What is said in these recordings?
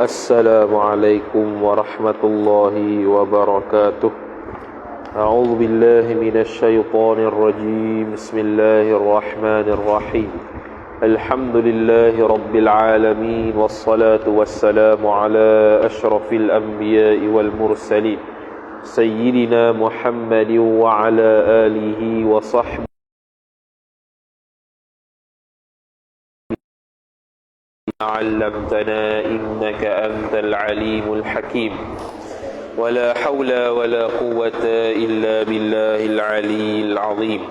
السلام عليكم ورحمة الله وبركاته. أعوذ بالله من الشيطان الرجيم. بسم الله الرحمن الرحيم. الحمد لله رب العالمين، والصلاة والسلام على أشرف الأنبياء والمرسلين سيدنا محمد وعلى آله وصحبه علمتنا إنك أنت العليم الحكيم. ولا حول ولا قوة إلا بالله العلي العظيم.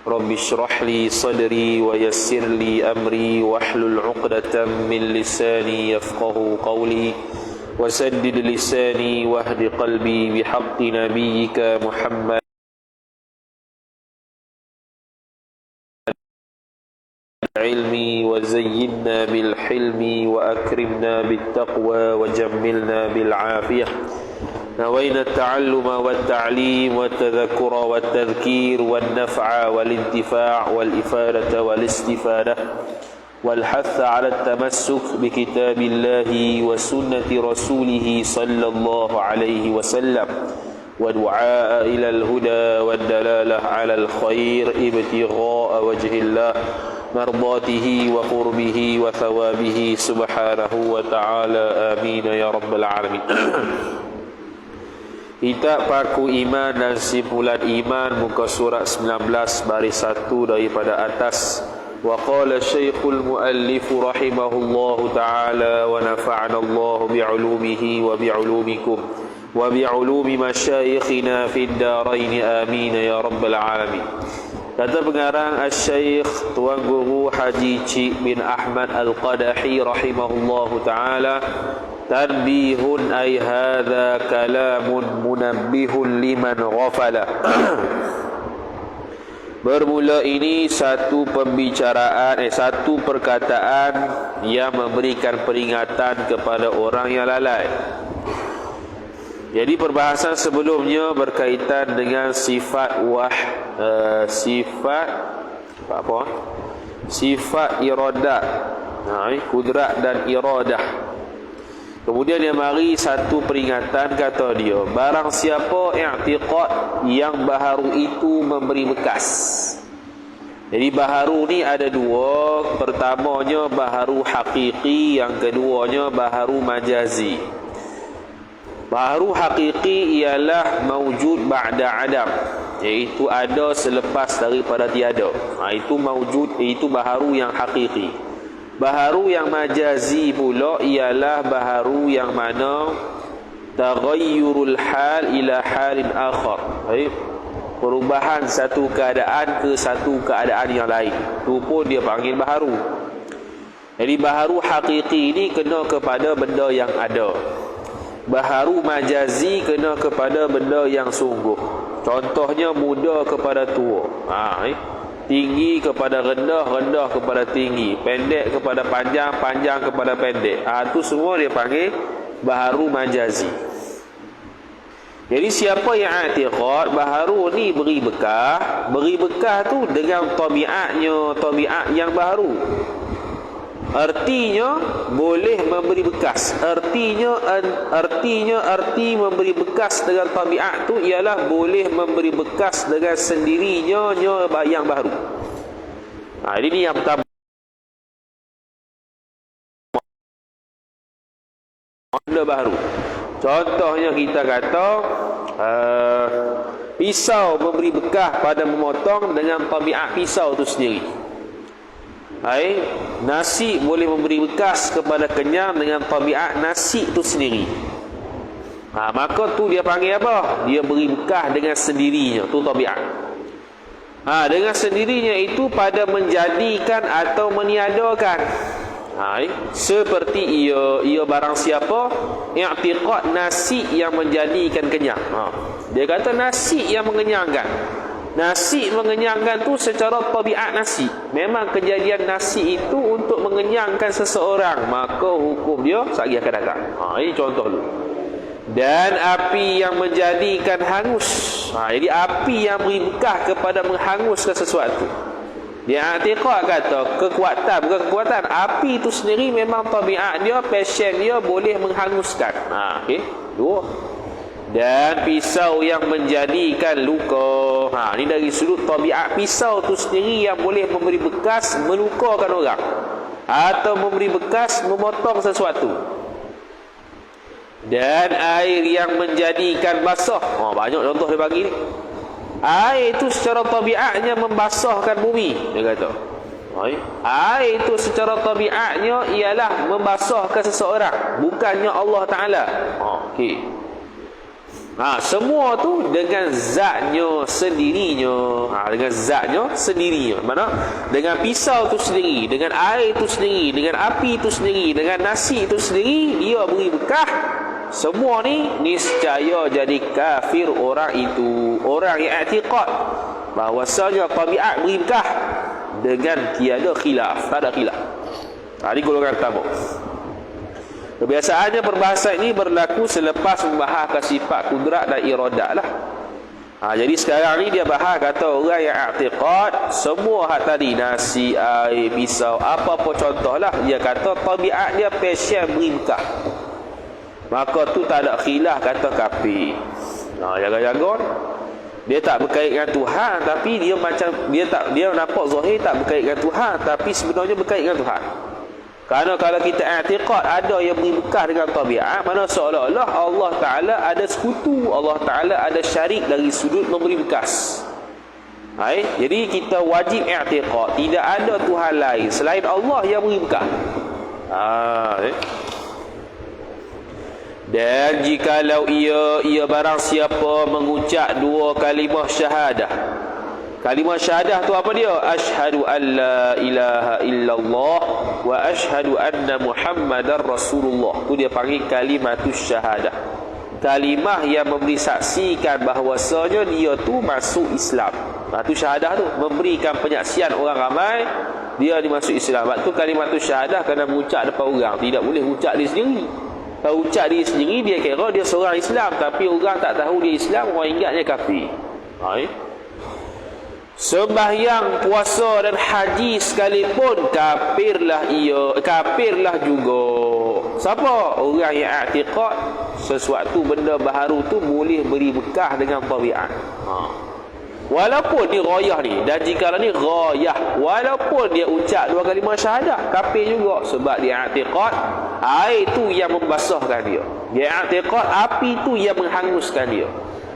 رب اشرح لي صدري ويسر لي أمري واحلل عقدة من لساني يفقه قولي وسدد لساني واهد قلبي بحق نبيك محمد علمي وزينا بالحلم وأكرمنا بالتقوى وجملنا بالعافية. نوينا التعلم والتعليم والتذكر والتذكير والنفع والانتفاع والإفادة والاستفادة والحث على التمسك بكتاب الله وسنة رسوله صلى الله عليه وسلم ودعاء إلى الهدى والدلالة على الخير ابتغاء وجه الله مرضاته وقربه وثوابه سبحانه وتعالى. آمين يا رب العالمين. Kitab Paku Iman dan Simpulan Iman, muka surat 19 baris 1 daripada atas. Wa qala Syekhul Muallif rahimahullahu ta'ala wa nafa'ana Allah bi'ulumihi wa bi'ulumikum wa bi'ulumi masyayikhina fid darain. Amin ya rabbal alamin. Kata pengarang Asy-Syaikh Tuan Guru Haji Cik bin Ahmad Al-Qadahi rahimahullahu ta'ala, tanbihun ay hadha kalamun munabbihun liman ghafala. Bermula ini satu pembicaraan, satu perkataan yang memberikan peringatan kepada orang yang lalai. Jadi perbahasan sebelumnya berkaitan dengan sifat sifat iradah, kudrat dan iradah. Kemudian dia mari satu peringatan, kata dia, barang siapa i'tiqad yang baharu itu memberi bekas. Jadi baharu ni ada dua. Pertamanya baharu hakiki, yang keduanya baharu majazi. Baharu hakiki ialah maujud ba'da adam, iaitu ada selepas daripada tiada. Itu maujud, itu baharu yang hakiki. Baharu yang majazi pula ialah baharu yang mana taghayyurul hal ila halin akhar, perubahan satu keadaan ke satu keadaan yang lain. Itu pun dia panggil baharu. Jadi baharu hakiki ini kena kepada benda yang ada. Baharu majazi kena kepada benda yang sungguh. Contohnya muda kepada tua, tinggi kepada rendah, rendah kepada tinggi, pendek kepada panjang, panjang kepada pendek. Itu semua dia panggil baharu majazi. Jadi siapa yang i'tiqad baharu ni beri bekah tu dengan tabiatnya, tabiat yang baharu. Artinya boleh memberi bekas. Arti memberi bekas dengan tabiat tu ialah boleh memberi bekas dengan sendirinya yang baru. Ini yang pertama. Benda baru. Contohnya kita kata pisau memberi bekas pada memotong dengan tabiat pisau tu sendiri. Nasi boleh memberi bekas kepada kenyang dengan tabiat nasi itu sendiri. Maka tu dia panggil apa? Dia beri bekas dengan sendirinya, tu tabiat. Dengan sendirinya itu pada menjadikan atau meniadakan. Seperti ia barang siapa i'tiqad nasi yang menjadikan kenyang. Dia kata nasi yang mengenyangkan. Nasi mengenyangkan tu secara tabiat nasi. Memang kejadian nasi itu untuk mengenyangkan seseorang, maka hukum dia sekali akan datang. Ini contoh dulu. Dan api yang menjadikan hangus. Jadi api yang beri bekas kepada menghanguskan sesuatu. Dia i'tiqad kata kekuatan, bukan kekuatan. Api itu sendiri memang tabiat dia, passion dia boleh menghanguskan. Okey. Dua. Dan pisau yang menjadikan luka. Ni dari sudut tabiat pisau tu sendiri yang boleh memberi bekas melukakan orang atau memberi bekas memotong sesuatu. Dan air yang menjadikan basah. Banyak contoh dia bagi ni. Air itu secara tabiatnya membasahkan bumi, dia kata. Air itu secara tabiatnya ialah membasahkan seseorang, bukannya Allah Ta'ala. Okey. Semua tu dengan zatnya sendirinya. Dengan zatnya sendirinya. Mana? Dengan pisau tu sendiri, dengan air tu sendiri, dengan api tu sendiri, dengan nasi tu sendiri, dia beri bekah. Semua ni niscaya jadi kafir orang itu. Orang yang i'tiqad bahawasanya tabiat beri bekah dengan tiada khilaf, tak ada khilaf. Ini golongan pertama. Kebiasaannya perbahasan ini berlaku selepas membahaskan sifat kudrat dan iradat lah. Jadi sekarang ni dia bahas kata orang yang i'tiqad semua hak tadi, nasi, air, pisau, apa-apa contoh lah, dia kata tabiat dia passion beri bekah, maka tu tak ada khilaf kata kafir. Jaga-jaga dia tak berkait dengan Tuhan, tapi dia macam dia nampak zahir tak berkait dengan Tuhan, tapi sebenarnya berkait dengan Tuhan. Kerana kalau kita i'tiqad ada yang beri bekah dengan tabiat, mana seolah-olah Allah Ta'ala ada sekutu, Allah Ta'ala ada syarik dari sudut memberi bekas. Jadi kita wajib i'tiqad tidak ada Tuhan lain selain Allah yang beri bekah. Dan jikalau ia barang siapa mengucap dua kalimah syahadah. Kalimah syahadah tu apa dia? Asyhadu an la ilaha illallah wa asyhadu anna Muhammadar Rasulullah. Tu dia panggil kalimatus syahadah. Kalimah yang memberi saksikan bahawasanya dia tu masuk Islam. Tu syahadah tu memberikan penyaksian orang ramai dia dimasuk Islam. Sebab tu kalimatus syahadah kena mengucap depan orang, tidak boleh ucap diri sendiri. Kalau ucap diri sendiri dia kira dia seorang Islam, tapi orang tak tahu dia Islam, orang ingatnya kafir. Sembahyang, puasa dan haji sekalipun kafirlah juga. Siapa? Orang yang i'tiqad sesuatu benda baharu tu boleh beri bekah dengan tabiat. Walaupun ni ghayah ni, dan jika ni ghayah, walaupun dia ucap dua kalimah syahadah, kafir juga, sebab dia i'tiqad air tu yang membasahkan dia. Dia i'tiqad api tu yang menghanguskan dia.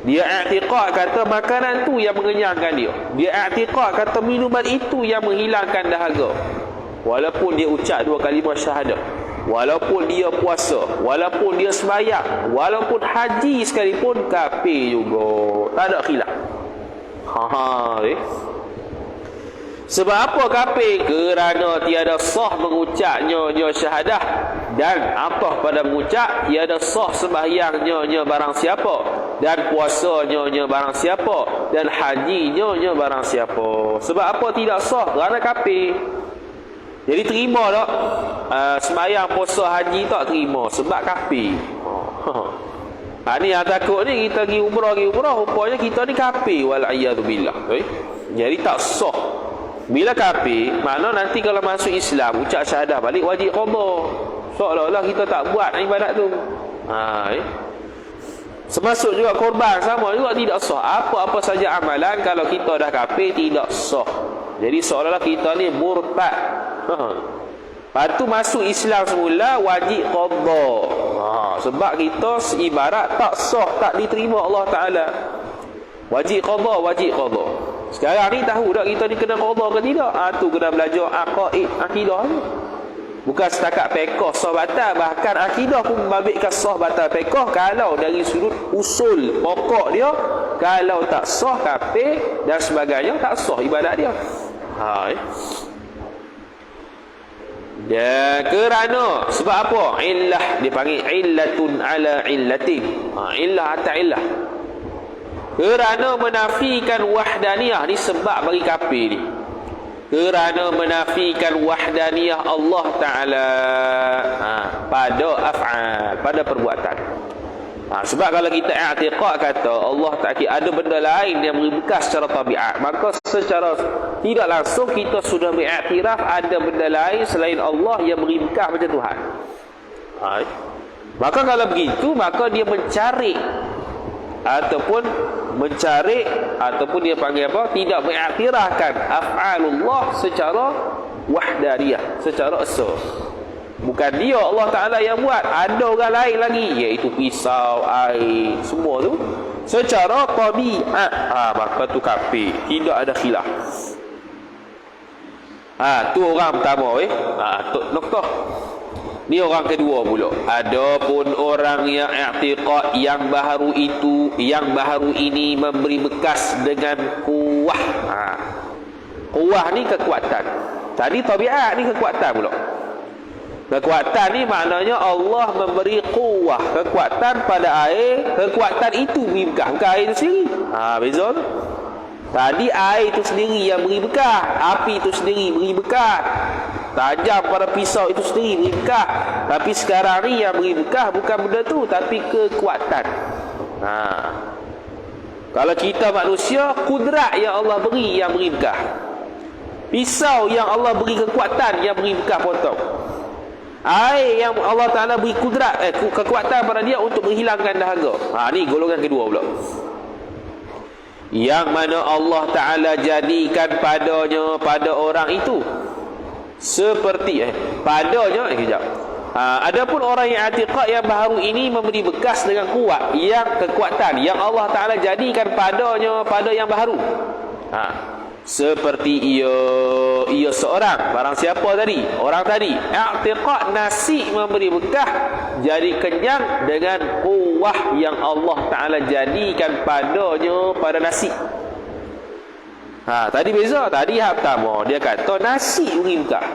Dia i'tiqad kata makanan tu yang mengenyangkan dia. Dia i'tiqad kata minuman itu yang menghilangkan dahaga. Walaupun dia ucap dua kalimah syahadah, walaupun dia puasa, walaupun dia sembahyang, walaupun haji sekalipun, kafir juga. Tak ada khilaf. Sebab apa kafir? Kerana tiada sah mengucapnya syahadah, dan apa pada mengucap tiada sah sembahyangnya barang siapa, dan puasanya barang siapa, dan hajinya barang siapa. Sebab apa tidak sah? Kerana kafir. Jadi terima tak sembahyang, puasa, haji tak terima sebab kafir. Ni yang takut ni kita pergi umrah, rupanya kita ni kafir, wal'iyadzubillah. Jadi tak sah. Bila kafir, mana nanti kalau masuk Islam ucap syahadah balik wajib qada. Seolah-olah kita tak buat ibadat tu. Semasuk juga korban, sama juga tidak sah. Apa-apa saja amalan kalau kita dah kafir tidak sah. Jadi seolah-olah kita ni murtad. Lepas tu masuk Islam semula wajib qada. Sebab kita seibarat tak sah, tak diterima Allah Ta'ala. Wajib qada. Sekarang ni tahu tak kita ni kena qada ke tidak? Tu kena belajar akidah ni. Bukan setakat fiqh sah batal, bahkan akidah pun membabitkan sah batal fiqh. Kalau dari sudut usul pokok dia, kalau tak sah kafir dan sebagainya, tak sah ibadat dia. Dan kerana sebab apa? Illah, dipanggil illatun ala illatin. Illah atas illah. Kerana menafikan wahdaniyah ni sebab bagi kafir ni. Kerana menafikan wahdaniyah Allah Ta'ala pada af'al, pada perbuatan. Sebab kalau kita i'tiqad kata Allah Ta'ala ada benda lain yang beri bekas secara tabiat, maka secara tidak langsung kita sudah beriktiraf ada benda lain selain Allah yang beri bekas macam Tuhan. Maka kalau begitu, maka dia mencari ataupun dia panggil apa? Tidak mengiktirafkan af'alullah secara wahdaniyah, secara esa. Bukan dia Allah Ta'ala yang buat, ada orang lain lagi, iaitu pisau, air, semua tu secara tabiat. Maka tu kafir, tidak ada khilaf. Tu orang pertama. Noktah. Ni orang kedua pula. Adapun orang yang i'tiqad yang baharu ini memberi bekas dengan kuwah. Kuwah ni kekuatan. Tadi tabiat ni kekuatan pula. Kekuatan ni maknanya Allah memberi kuwah, kekuatan pada air. Kekuatan itu beri bekas, bukan air itu sendiri. Beza tu. Tadi air itu sendiri yang beri bekas, api itu sendiri beri bekas, tajam pada pisau itu sendiri beri bekas. Tapi sekarang ni yang beri bekas bukan benda tu, tapi kekuatan. Kalau kita manusia, kudrat yang Allah beri yang beri bekas. Pisau yang Allah beri kekuatan yang beri bekas potong. Air yang Allah Ta'ala beri kudrat, kekuatan pada dia untuk menghilangkan dahaga. Ni golongan kedua pula. Yang mana Allah Ta'ala jadikan padanya, pada orang itu seperti padanya kejap. Adapun orang yang i'tiqad yang baharu ini memberi bekas dengan kuat, yang kekuatan yang Allah Ta'ala jadikan padanya, pada yang baharu. Seperti ia seorang, barang siapa tadi? Orang tadi i'tiqad nasi memberi bekas, jadi kenyang dengan kuah yang Allah Ta'ala jadikan padanya, pada nasi. Tadi beza. Tadi hak pertama dia kata nasi beri bekas,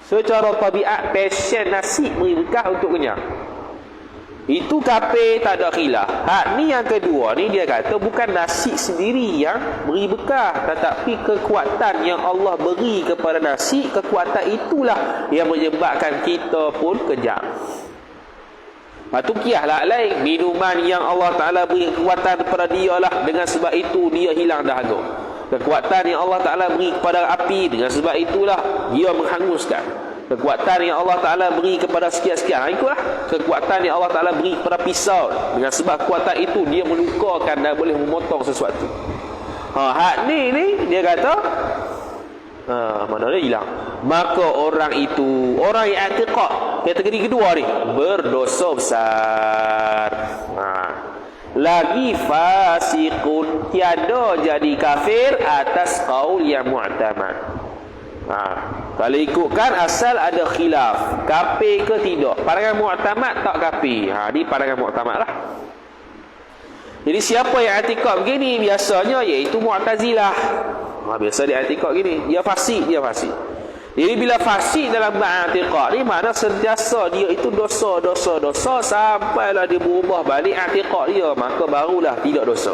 secara tabiat passion nasi beri bekas untuk kenyang. Itu kafir, tak ada khilaf. Ni yang kedua ni dia kata bukan nasi sendiri yang beri bekas, tetapi kekuatan yang Allah beri kepada nasi, kekuatan itulah yang menyebabkan kita pun kejang. Tu kiaslah lain. Minuman yang Allah Ta'ala beri kekuatan kepada dia lah, dengan sebab itu dia hilang dahaga. Kekuatan yang Allah Ta'ala beri kepada api, dengan sebab itulah dia menghanguskan. Kekuatan yang Allah Ta'ala beri kepada sekian-sekian, ikutlah. Kekuatan yang Allah Ta'ala beri kepada pisau, dengan sebab kekuatan itu dia melukakan dan boleh memotong sesuatu. Ni dia kata mana dia hilang. Maka orang itu, orang yang i'tiqad kategori kedua ni, berdosa besar. Lagi fasiqun, tiada jadi kafir atas qaul yang mu'tamad. Kalau ikutkan asal ada khilaf, kafir ke tidak. Pandangan mu'tamad tak kafir. Ni pandangan mu'tamad lah. Jadi siapa yang i'tiqad begini biasanya iaitu Mu'tazilah. Biasa dia i'tiqad gini, dia fasik. Jadi bila fasik dalam i'tiqad ni, makna sentiasa dia itu dosa sampailah dia berubah balik i'tiqad dia, maka barulah tidak dosa.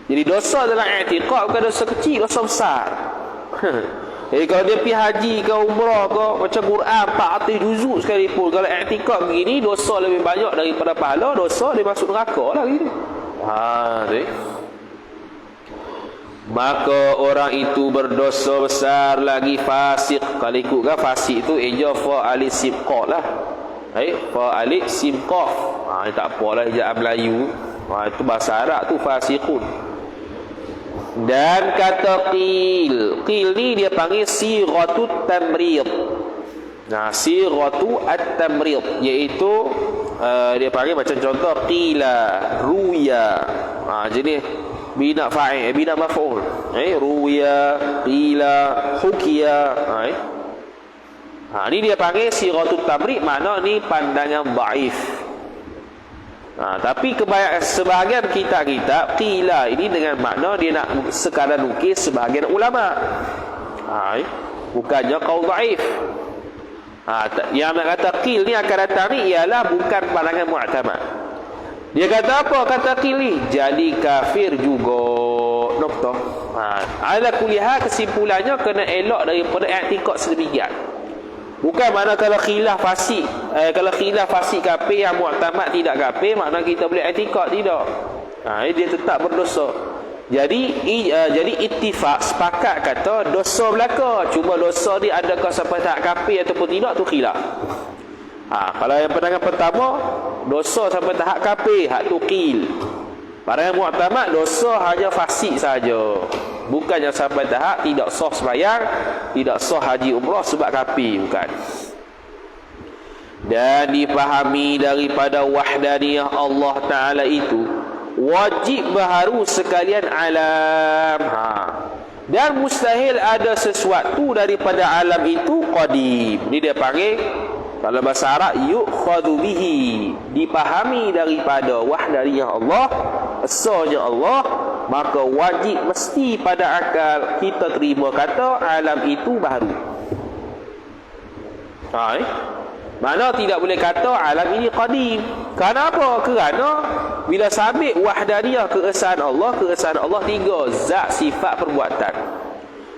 Jadi dosa dalam i'tiqad bukan dosa kecil, dosa besar. Jadi kalau dia pergi haji ke umrah ke, macam Quran 400 juzuk sekalipun, kalau i'tiqad begini, dosa lebih banyak daripada pahala, dosa dia masuk neraka lah gitu. Maka orang itu berdosa besar, lagi fasik. Kalau ikutkan fasik itu eja fa'ali simqah lah. Fa'ali simqah. Tak apalah ejaan Melayu. Itu bahasa Arab tu fasiqun. Dan kata qil ni dia panggil siratut tamrid. Siratu at-tamrid, iaitu dia panggil macam contoh qila, ruya. Jadi bina fa'il, bina maf'ul. Ruya, qila, hukiya. Ni dia panggil siratut tamrid, makna ni pandangan dhaif. Tapi sebahagian kitab-kitab qila ini dengan makna dia nak sekadar nukis sebahagian ulama. Bukannya qaul dhaif. Yang nak kata qil ni akan datang ni ialah bukan pandangan mu'tamad. Dia kata apa? Kata qil ni jadi kafir juga. Noktah. Ala kuliah kesimpulannya kena elok daripada i'tiqad sedemikian. Bukan mana kalau khilaf fasik kalau khilaf fasik kafir, yang mu'tamad tidak kafir, makna kita boleh i'tiqad tidak. Dia tetap berdosa. Jadi ittifaq sepakat kata dosa belaka, cuma dosa ni adakah sampai tahap kafir ataupun tidak tu khilaf. Kalau yang pandangan pertama dosa sampai tahap kafir, hak tu qil. Pandangan mu'tamad dosa hanya fasik saja, bukannya sampai tahap tidak sah sembahyang, tidak sah haji umrah sebab kafir, bukan. Dan dipahami daripada wahdaniyah Allah Ta'ala itu wajib baharu sekalian alam. Dan mustahil ada sesuatu daripada alam itu qadim. Ini dia panggil dalam bahasa Arab yu'khadhu bihi, dipahami daripada wahdaniyah Allah, esanya Allah, maka wajib mesti pada akal kita terima kata alam itu baharu. Mana tidak boleh kata alam ini qadim. Kenapa? Kerana bila sabit wahdaniyah keesaan Allah tiga, zat, sifat, perbuatan.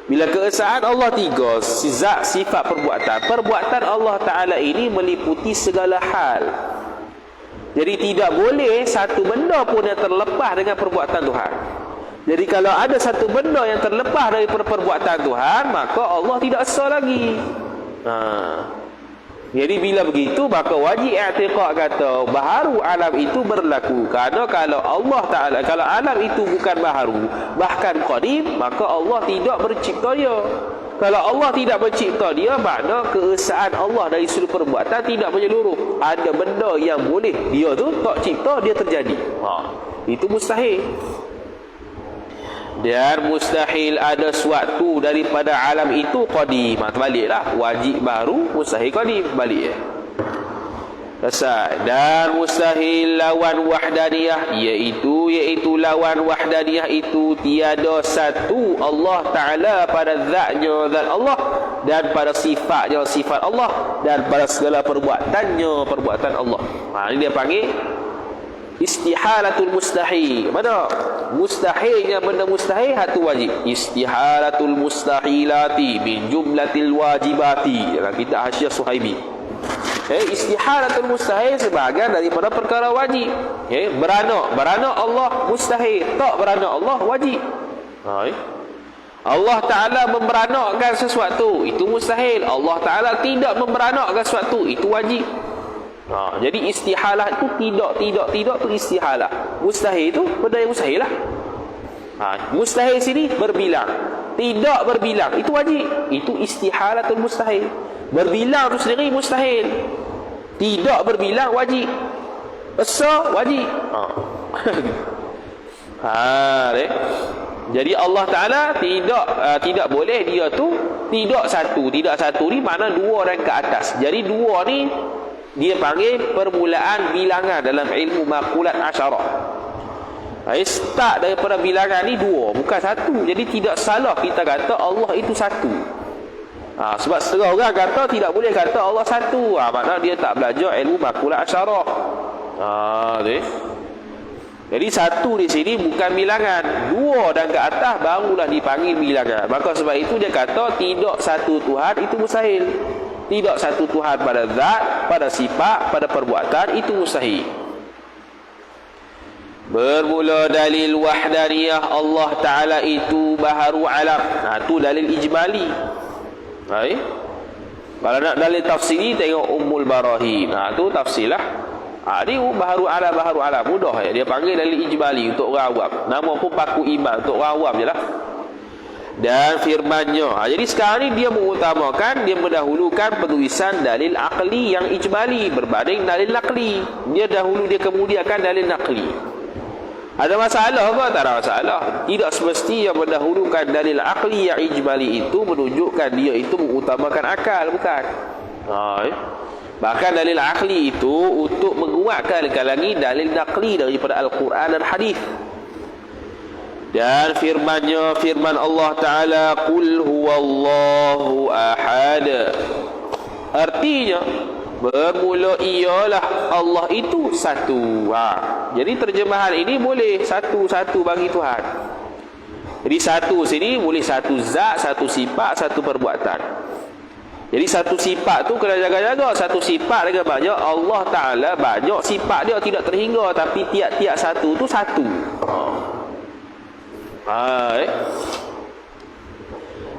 Bila keesaan Allah tiga, zat, sifat, perbuatan. Perbuatan Allah Ta'ala ini meliputi segala hal. Jadi tidak boleh satu benda pun yang terlepas dengan perbuatan Tuhan. Jadi kalau ada satu benda yang terlepas dari perbuatan Tuhan, maka Allah tidak esa lagi. Jadi bila begitu, maka wajib i'tiqad kata baharu alam itu berlaku. Kerana kalau Allah Ta'ala, kalau alam itu bukan baharu, bahkan qadim, maka Allah tidak bercipta dia. Kalau Allah tidak bercipta dia, makna keesaan Allah dari seluruh perbuatan tidak menyeluruh. Ada benda yang boleh dia tu tak cipta, dia terjadi. Itu mustahil. Dan mustahil ada suatu daripada alam itu qadim. Terbaliklah, wajib baru, mustahil qadim, balik selesai. Dan mustahil lawan wahdaniyah, iaitu lawan wahdaniyah itu tiada satu Allah Ta'ala pada zatnya zat Allah, dan pada sifatnya sifat Allah, dan pada segala perbuatannya perbuatan Allah. Ini dia panggil istihalatul mustahil. Mana? Mustahilnya benda mustahil, hatu wajib. Istihalatul mustahilati min jumlatil wajibati, dalam kitab Hasyiah Suhaibi. Istihalatul mustahil sebahagian daripada perkara wajib. Beranak Allah mustahil, tak beranak Allah wajib. Allah Ta'ala memberanakkan sesuatu, itu mustahil. Allah Ta'ala tidak memberanakkan sesuatu, itu wajib. Jadi istihalah itu tidak tu istihalah. Mustahil itu benda yang mustahil lah. Mustahil sini berbilang, tidak berbilang, itu wajib. Itu istihalatul mustahil. Berbilang tu sendiri mustahil. Tidak berbilang wajib. Esa wajib. Jadi Allah Ta'ala tidak boleh dia tu tidak satu ni makna dua orang ke atas. Jadi dua ni dia panggil permulaan bilangan dalam ilmu maqulat asyarah. Start daripada bilangan ni dua, bukan satu. Jadi tidak salah kita kata Allah itu satu. Sebab setengah orang kata tidak boleh kata Allah satu. Maknanya dia tak belajar ilmu maqulat asyarah. Jadi satu di sini bukan bilangan, dua dan ke atas barulah dipanggil bilangan. Maka sebab itu dia kata tidak satu Tuhan itu mustahil. Tidak satu Tuhan pada zat, pada sifat, pada perbuatan, itu mustahil. Bermula dalil wahdaniyah Allah Ta'ala itu baharu alam. Itu dalil ijmali. Kalau nak dalil tafsiri, tengok Ummul Barahin. Itu tafsir lah. Ini baharu alam. Mudah ya. Dia panggil dalil ijmali untuk orang awam. Nama pun paku iman untuk orang awam je lah. Dan firmannya, jadi sekarang ni dia mengutamakan, dia mendahulukan penulisan dalil akli yang ijmali berbanding dalil nakli. Dia kemudiankan dalil nakli. Ada masalah ke? Tak ada masalah. Tidak semestinya mendahulukan dalil akli yang ijmali itu menunjukkan dia itu mengutamakan akal, bukan. Bahkan dalil akli itu untuk menguatkan lagi dalil nakli daripada Al-Quran dan hadis. Dan firman Allah Ta'ala, Qul huwallahu ahad. Artinya bermula ialah Allah itu satu. Jadi terjemahan ini boleh satu-satu bagi Tuhan. Jadi satu sini boleh satu zat, satu sifat, satu perbuatan. Jadi satu sifat tu kena jaga-jaga. Satu sifat dengan banyak, Allah Ta'ala banyak sifat dia tidak terhingga, tapi tiap-tiap satu tu satu.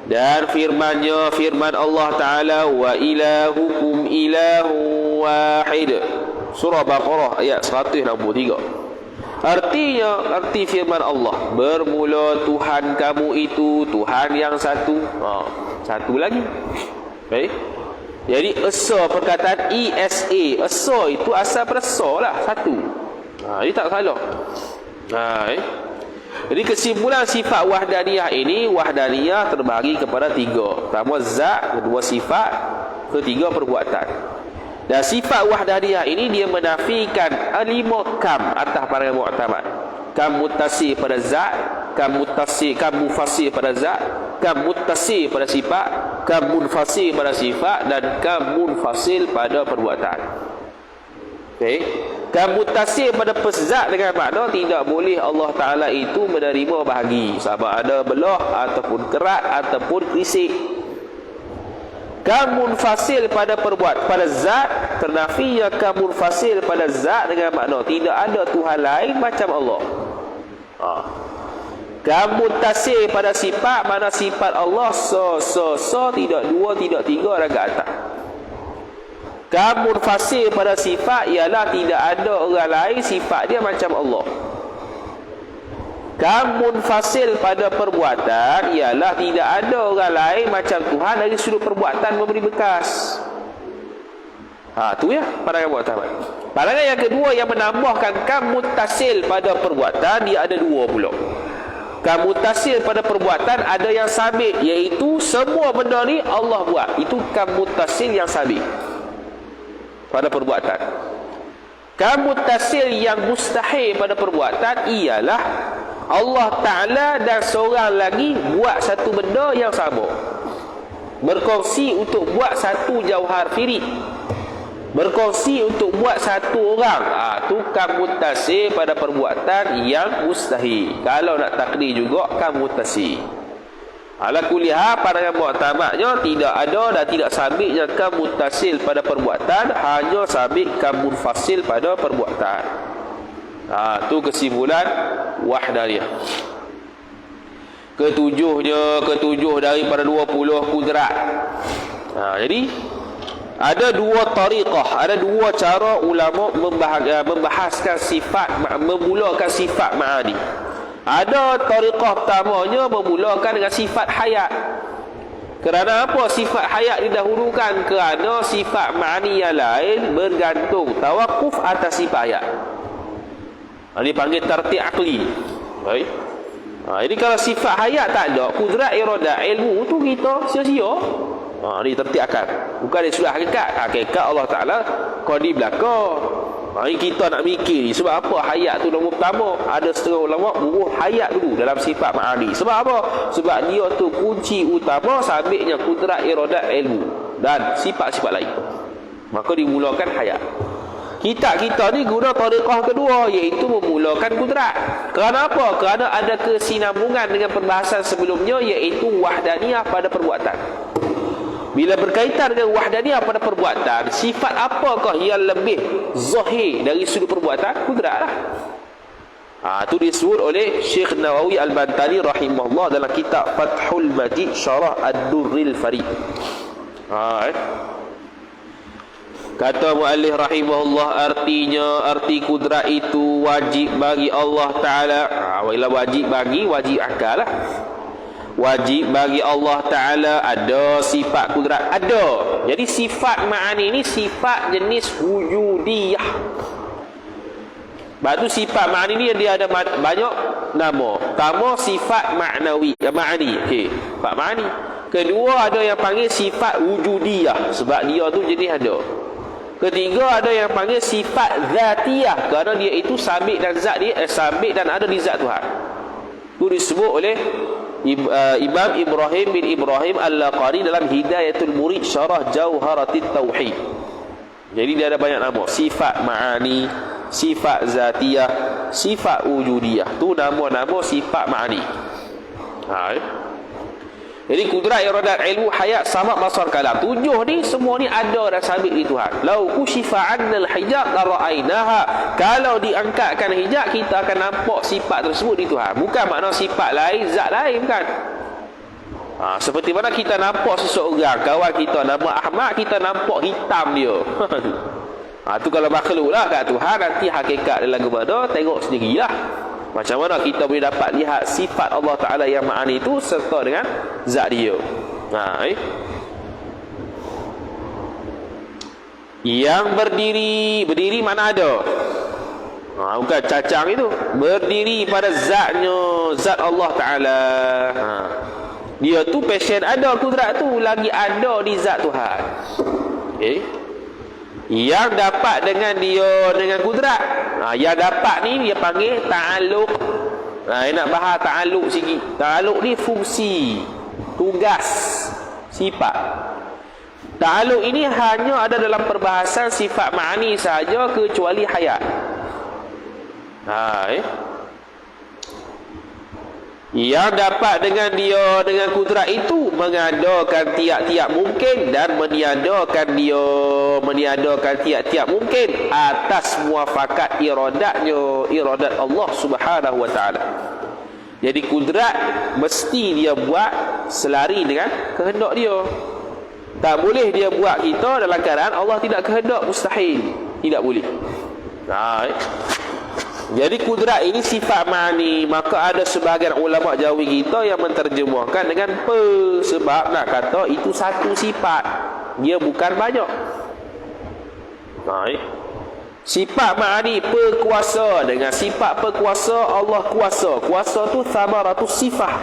Dan firman Allah Ta'ala, wa ilahukum ilahu wahid, surah Baqarah ayat 163. Arti firman Allah, bermula Tuhan kamu itu Tuhan yang satu. Satu lagi. Okay. Jadi esa, perkataan ESA, esa itu asal pada sa lah, satu. Ini tak salah. Jadi kesimpulan sifat wahdaniyah ini, wahdaniyah terbagi kepada tiga. Pertama zat, kedua sifat, ketiga perbuatan. Dan sifat wahdaniyah ini dia menafikan 5 kam atas pandangan mu'tamad. Kam muttasil pada zat, kam mufassir pada zat, kam muttasil pada sifat, kam munfasil pada sifat, dan kam munfasil pada perbuatan. Okey. Kam muttasil pada zat dengan makna tidak boleh Allah Ta'ala itu menerima bahagi, sama ada belah ataupun kerat ataupun krisik. Kam munfasil pada pada zat, ternafi ya kam munfasil pada zat dengan makna tidak ada Tuhan lain macam Allah. Kam muttasil pada sifat, mana sifat Allah tidak dua, tidak tiga, dan ke atas. Kam munfasil pada sifat ialah tidak ada orang lain sifat dia macam Allah. Kam munfasil pada perbuatan ialah tidak ada orang lain macam Tuhan dari sudut perbuatan memberi bekas. Tu ya pandangan mu'tamad. Pandangan yang kedua yang menambahkan kam muttasil pada perbuatan, dia ada dua pula. Kam muttasil pada perbuatan ada yang sabit, iaitu semua benda ni Allah buat. Itu kam muttasil yang sabit pada perbuatan. Kam muttasil yang mustahil pada perbuatan ialah Allah Ta'ala dan seorang lagi buat satu benda yang sama, berkongsi untuk buat satu jauhar firik, berkongsi untuk buat satu orang. Tu kam muttasil pada perbuatan yang mustahil. Kalau nak takdir juga kam muttasil. Ala kulli hal, pandangan mu'tamadnya tidak ada dan tidak sabitnya kam muttasil pada perbuatan, hanya sabit kam munfasil pada perbuatan. Tu kesimpulan wahdaniyah. Ketujuh daripada 20 kudrat. Jadi ada dua tariqah, ada dua cara ulama membahaskan sifat, memulakan sifat ma'ani. Ada tariqah pertamanya memulakan dengan sifat hayat. Kerana apa sifat hayat didahulukan? Kerana sifat ma'ani yang lain bergantung tawakuf atas sifat hayat. Ini panggil tartib akli. Baik. Jadi kalau sifat hayat tak ada, kudrat, iradah, ilmu tu kita sia-sia. Ini tertib akal. Bukan dia sudah hakikat. Hakikat Allah Ta'ala qadim belaka. Ini kita nak mikir sebab apa hayat tu nombor pertama. Ada setengah ulama buruh hayat dulu dalam sifat ma'ani. Sebab apa? Sebab dia tu kunci utama sabitnya kudrat, iradah, ilmu dan sifat-sifat lain. Maka dimulakan hayat. Kita ni guna tariqah kedua, iaitu memulakan kudrat. Kerana apa? Kerana ada kesinambungan dengan perbahasan sebelumnya, iaitu wahdaniyah pada perbuatan. Bila berkaitan dengan wahdaniyah pada perbuatan, sifat apakah yang lebih zahir dari sudut perbuatan? Kudrat lah. Itu disebut oleh Syekh Nawawi Al-Bantani rahimahullah dalam kitab Fathul Majid Syarah Ad-Durril Farid. Kata muallif rahimahullah, arti kudrat itu wajib bagi Allah Ta'ala. Wajib akal lah. Wajib bagi Allah Ta'ala ada sifat kudrat. Ada. Jadi sifat ma'ani ini sifat jenis wujudiyah. Lepas tu sifat ma'ani ni dia ada banyak nama. Pertama sifat ma'nawi, ma'ani. Sifat ma'ani. Kedua ada yang panggil sifat wujudiyah, sebab dia tu jenis ada. Ketiga ada yang panggil sifat zatiyah, kerana dia itu sabit dan zat dia sabit dan ada di zat Tuhan. Itu disebut oleh Imam Ibrahim bin Ibrahim Al-Laqani dalam Hidayatul Murid Syarah Jauharatit Tauhid. Jadi dia ada banyak nama. Sifat ma'ani, sifat zatiyah, sifat wujudiyah. Itu nama-nama sifat ma'ani. Jadi kudrat, iradat, ilmu, hayat, samad, basar, kalam. 7 ni semua ni ada dan sabit di Tuhan. Lau kushifa 'annal hijab la ra'ainaha. Kalau diangkatkan hijab, kita akan nampak sifat tersebut di Tuhan. Bukan makna sifat lain, zat lain, bukan. Seperti mana kita nampak seseorang, kawan kita nama Ahmad, kita nampak hitam dia. Tu kalau makhluk lah kat Tuhan. Nanti hakikat dalam kepada tengok sendirilah. Macam mana kita boleh dapat lihat sifat Allah Ta'ala yang ma'ani itu serta dengan zat dia. Yang berdiri mana ada? Bukan cacang itu. Berdiri pada zatnya, zat Allah Ta'ala. Dia tu passion ada, kudrat tu lagi ada di zat Tuhan. Yang dapat dengan dia dengan kudrat, yang dapat ni dia panggil ta'alluq. Nak bahas ta'alluq sikit. Ta'alluq ni fungsi, tugas, sifat. Ta'alluq ini hanya ada dalam perbahasan sifat ma'ani sahaja, kecuali hayat. Yang dapat dengan dia dengan kudrat itu mengadakan tiap-tiap mungkin dan meniadakan tiap-tiap mungkin atas muafakat iradatnya, iradat Allah Subhanahu wa taala. Jadi kudrat mesti dia buat selari dengan kehendak dia. Tak boleh dia buat kita dalam keadaan Allah tidak kehendak, mustahil. Tidak boleh. Jadi kudrat ini sifat ma'ani. Maka ada sebahagian ulama Jawi kita yang menterjemahkan dengan sebab nak kata itu satu sifat, dia bukan banyak. Sifat ma'ani perkuasa. Dengan sifat perkuasa Allah kuasa. Kuasa tu thamaratus sifah.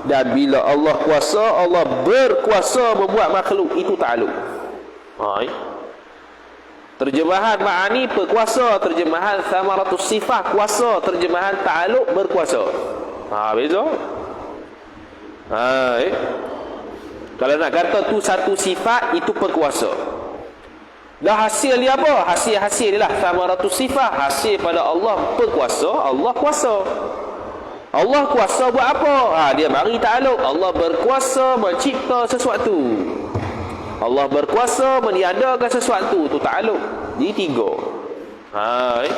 Dan bila Allah kuasa, Allah berkuasa membuat makhluk, itu ta'alluq. Terjemahan ma'ani berkuasa, terjemahan thamaratus sifah kuasa, terjemahan ta'alluq berkuasa. Beza. Kalau nak kata tu satu sifat, itu berkuasa. Dah hasil dia apa? Hasil dia lah thamaratus sifah, hasil pada Allah berkuasa, Allah kuasa. Allah kuasa buat apa? Dia bagi ta'alluq. Allah berkuasa mencipta sesuatu. Allah berkuasa meniadakan sesuatu, tu ta'alluq. Jadi 3.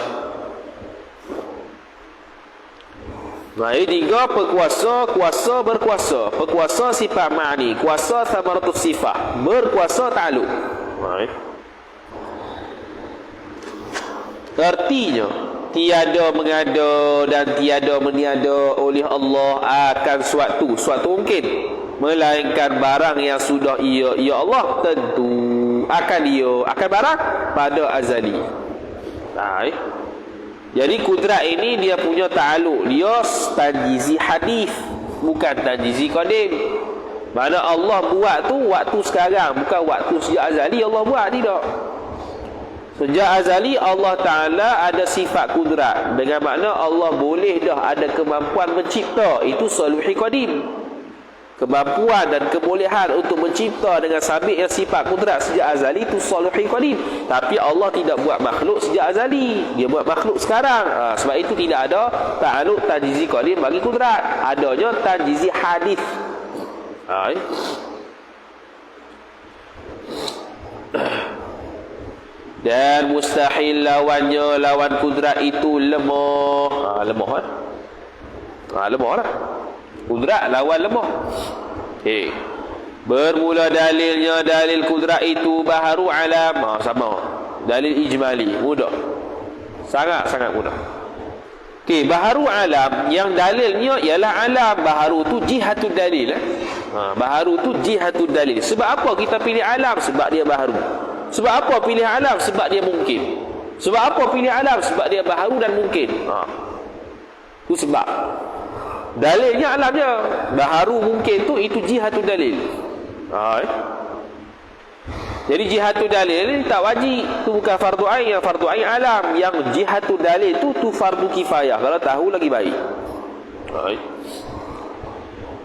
Jadi 3, perkuasa, kuasa, berkuasa. Perkuasa sifat ma'ani, kuasa thamaratus sifah, berkuasa ta'alluq. Artinya tiada mengada dan tiada meniada oleh Allah akan suatu mungkin, melainkan barang yang sudah ya Allah tentu akan barang pada azali. Jadi kudrat ini dia punya ta'alluq, dia tanjizi hadis, bukan tanjizi qadim. Mana Allah buat tu waktu sekarang, bukan waktu sejak azali Allah buat, tidak. Sejak azali Allah Ta'ala ada sifat kudrat, dengan makna Allah boleh dah ada kemampuan mencipta, itu saluhi qadim. Kemampuan dan kebolehan untuk mencipta dengan sabit yang sifat kudrat sejak azali itu saluhi qadim. Tapi Allah tidak buat makhluk sejak azali, dia buat makhluk sekarang. Sebab itu tidak ada ta'alluq tanjizi qadim bagi kudrat, adanya tanjizi hadis. Dan mustahil lawannya, lawan kudrat itu lemah. Lemah lah. Kudrat lawan lemah. Bermula dalilnya, dalil kudrat itu baharu alam. Sama. Dalil ijmali, mudah. Sangat-sangat mudah. Baharu alam, yang dalilnya ialah alam. Baharu tu jihatul dalil. Baharu tu jihatul dalil. Sebab apa kita pilih alam? Sebab dia baharu. Sebab apa pilih alam? Sebab dia mungkin. Sebab apa pilih alam? Sebab dia baharu dan mungkin. Itu sebab. Dalilnya alamnya. Baharu mungkin tu, itu jihatul dalil. Jadi jihatul dalil tak wajib. Itu bukan fardu ain. Yang fardu ain alam. Yang jihatul dalil tu fardu kifayah. Kalau tahu lagi baik.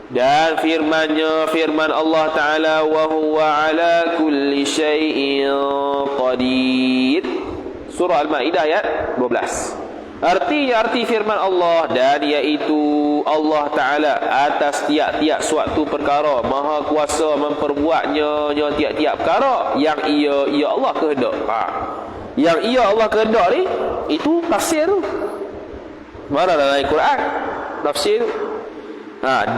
Dan firman Allah Ta'ala, wa huwa ala kulli syai'in qadir. Surah Al-Ma'idah ayat 12. Arti firman Allah, dan iaitu Allah Ta'ala atas tiap-tiap suatu perkara maha kuasa memperbuatnya tiap-tiap perkara yang ia Allah kehendak. Yang ia Allah kehendak ni, itu tafsir tu. Mana dalam Al-Quran tafsir tu.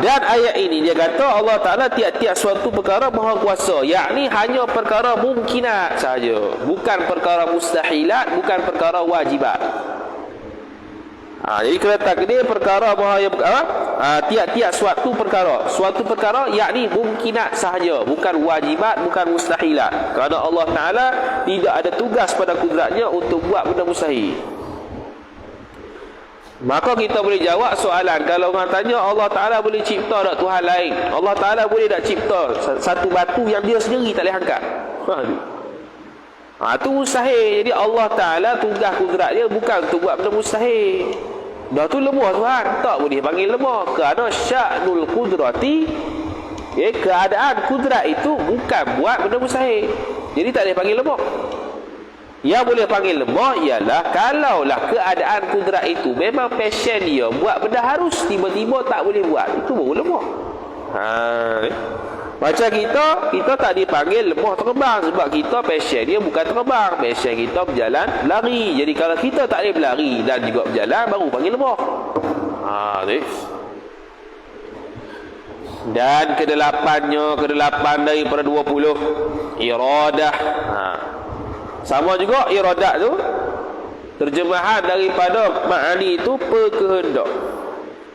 Dan ayat ini dia kata Allah Ta'ala tiap-tiap suatu perkara maha kuasa, yakni hanya perkara mungkinat saja, bukan perkara mustahilat, bukan perkara wajibat. Jadi kena takdir perkara bahaya tiap-tiap suatu perkara yakni mungkinat sahaja, bukan wajibat, bukan mustahilat. Kerana Allah Ta'ala tidak ada tugas pada kudratnya untuk buat benda mustahil. Maka kita boleh jawab soalan, kalau orang tanya Allah Ta'ala boleh cipta tak Tuhan lain, Allah Ta'ala boleh tak cipta satu batu yang dia sendiri tak boleh angkat? Itu mustahil. Jadi Allah Ta'ala tugas kudrat dia bukan untuk buat benda mustahil. Dah tu lemah Tuhan, tak boleh panggil lemah. Kerana sya'nul kudrati, keadaan kudrat itu bukan buat benda mustahil. Jadi tak boleh panggil lemah. Yang boleh panggil lemah ialah kalaulah keadaan kudrat itu memang passion dia buat benda harus, tiba-tiba tak boleh buat, itu baru lemah. Macam kita tak dipanggil lemah terbang, sebab kita passion dia bukan terbang, passion kita berjalan lari. Jadi kalau kita tak boleh berlari dan juga berjalan, baru panggil lemah. Dan kedelapan daripada 20 iradah. Sama juga iradah tu terjemahan daripada ma'ani itu kehendak.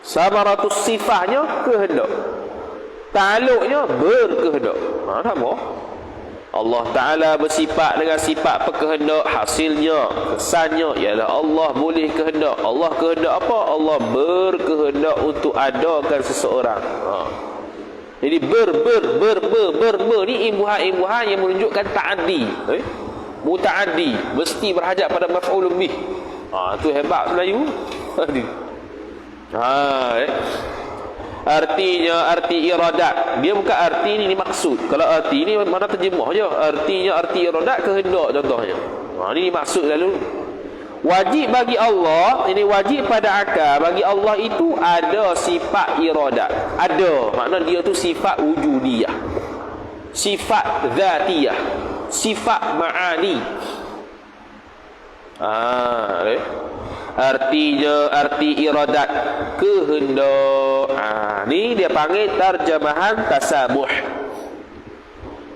Samaratus sifahnya kehendak, ta'alluqnya berkehendak. Sama. Allah Ta'ala bersifat dengan sifat berkehendak, hasilnya, kesannya ialah Allah boleh kehendak. Allah kehendak apa? Allah berkehendak untuk adakan seseorang. Jadi ber ni imbuhan yang menunjukkan ta'addi. Muta'addi, mesti berhajat pada maf'ulun bih. Tu hebat Melayu. Artinya arti iradat, dia bukan arti ni maksud. Kalau arti ni mana terjemah je. Artinya arti iradat kehendak contohnya. Ini maksud lalu. Wajib bagi Allah, ini wajib pada akal bagi Allah itu ada sifat iradat. Ada, makna dia tu sifat wujudiyah, sifat zatiyah, sifat ma'ani. Artinya arti iradat kehendak. Ni dia panggil terjemahan tasamuh.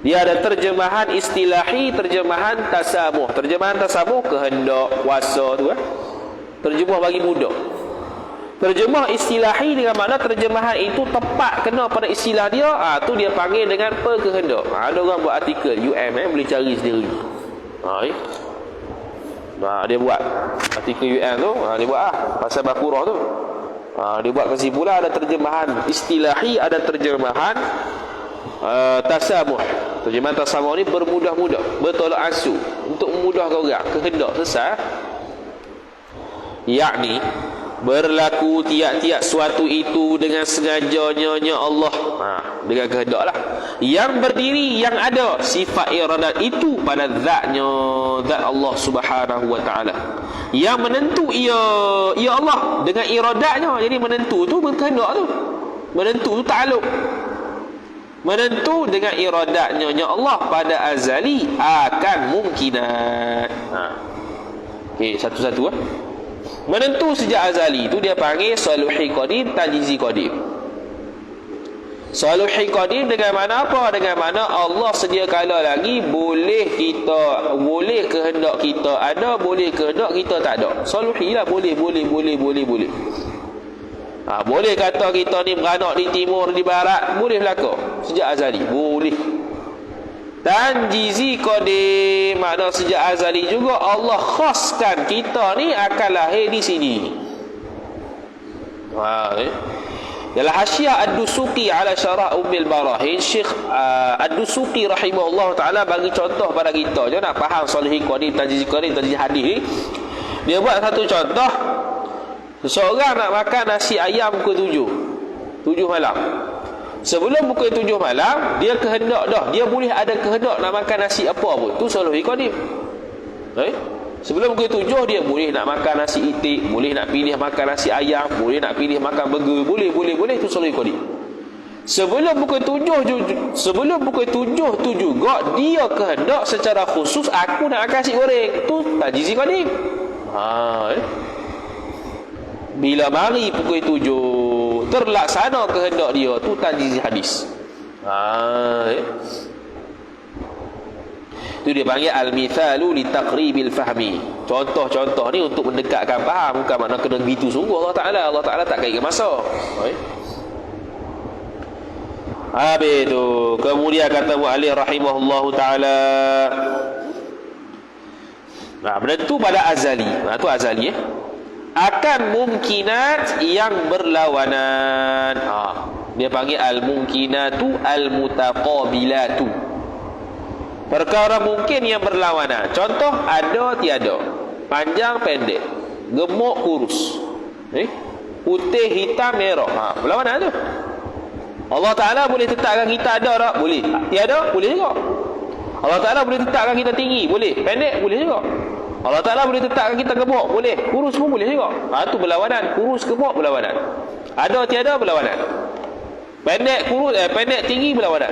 Dia ada terjemahan istilahi, terjemahan tasamuh. Terjemahan tasamuh kehendak, kuasa tu terjemah bagi mudah. Terjemah istilahi dengan makna terjemahan itu tepat kena pada istilah dia, tu dia panggil dengan perkehendak. Ada orang buat artikel boleh cari sendiri. Dia buat artikel tu, dia buat pasal Baqarah tu. Dia buat kesimpulan ada terjemahan istilahi, ada terjemahan tasamuh. Terjemahan tasamuh ni bermudah-mudah, bertolak ansur untuk memudahkan orang, kehendak selesai. Yakni berlaku tiap-tiap suatu itu dengan sengajanya Allah, dengan kehendak lah, yang berdiri, yang ada sifat iradat itu pada zatnya, zat Allah Subhanahu wa ta'ala, yang menentu ia Allah dengan iradatnya. Jadi menentu tu berkehendak tu, menentu tu ta'aluk, menentu dengan iradatnya Allah pada azali akan mungkinat. Satu-satu menentu sejak azali tu dia panggil saluhi qadim, tajizi qadim. Saluhi qadim dengan mana apa? Dengan mana Allah sedia kala lagi boleh kehendak kita ada, boleh kehendak kita tak ada. Saluhi lah, boleh. Boleh kata kita ni beranak di timur, di barat, boleh belaka sejak azali, boleh. Tanjizi qadim, makna sejak azali juga Allah khaskan kita ni akan lahir di sini. Dalam Hasyiah Ad-Dusuqi ala Syarah Ummil Barahin, Syekh Ad-Dusuqi rahimahullah ta'ala bagi contoh pada kita je nak faham saluhi qadim, tanjizi qadim, tanjizi hadis ni. Dia buat satu contoh. Seseorang nak makan nasi ayam pukul 7 malam. Sebelum pukul 7 malam, dia kehendak dah, dia boleh ada kehendak nak makan nasi apa pun. Tu saluhi qadim. Sebelum pukul 7 dia boleh nak makan nasi itik, boleh nak pilih makan nasi ayam, boleh nak pilih makan burger, boleh itu selalu ikut dia. Sebelum pukul 7 tu juga dia kehendak secara khusus aku nak makan nasi goreng. Tu tajizi qadim. Bila mari pukul 7 terlaksana kehendak dia, tu tajizi hadis. Itu dia panggil al-mithalu li taqribil fahmi. Contoh-contoh ni untuk mendekatkan faham, bukan makna kena begitu sungguh Allah Taala tak kaitkan masa. Habis tu kemudian kata mu'allif rahimahullahu taala, benda tu pada azali. Tu azali akan mungkinat yang berlawanan. Dia panggil al-mungkinatu al-mutaqabilatu. Perkara mungkin yang berlawanan. Contoh ada tiada, panjang pendek, gemuk kurus, putih hitam merah. Berlawanan tu. Allah Ta'ala boleh tetapkan kita ada tak? Boleh. Tiada? Boleh juga. Allah Ta'ala boleh tetapkan kita tinggi? Boleh. Pendek? Boleh juga. Allah Ta'ala boleh tetapkan kita gemuk? Boleh. Kurus pun boleh juga. Itu berlawanan. Kurus, gemuk berlawanan. Ada tiada berlawanan. Pendek kurus, pendek tinggi berlawanan.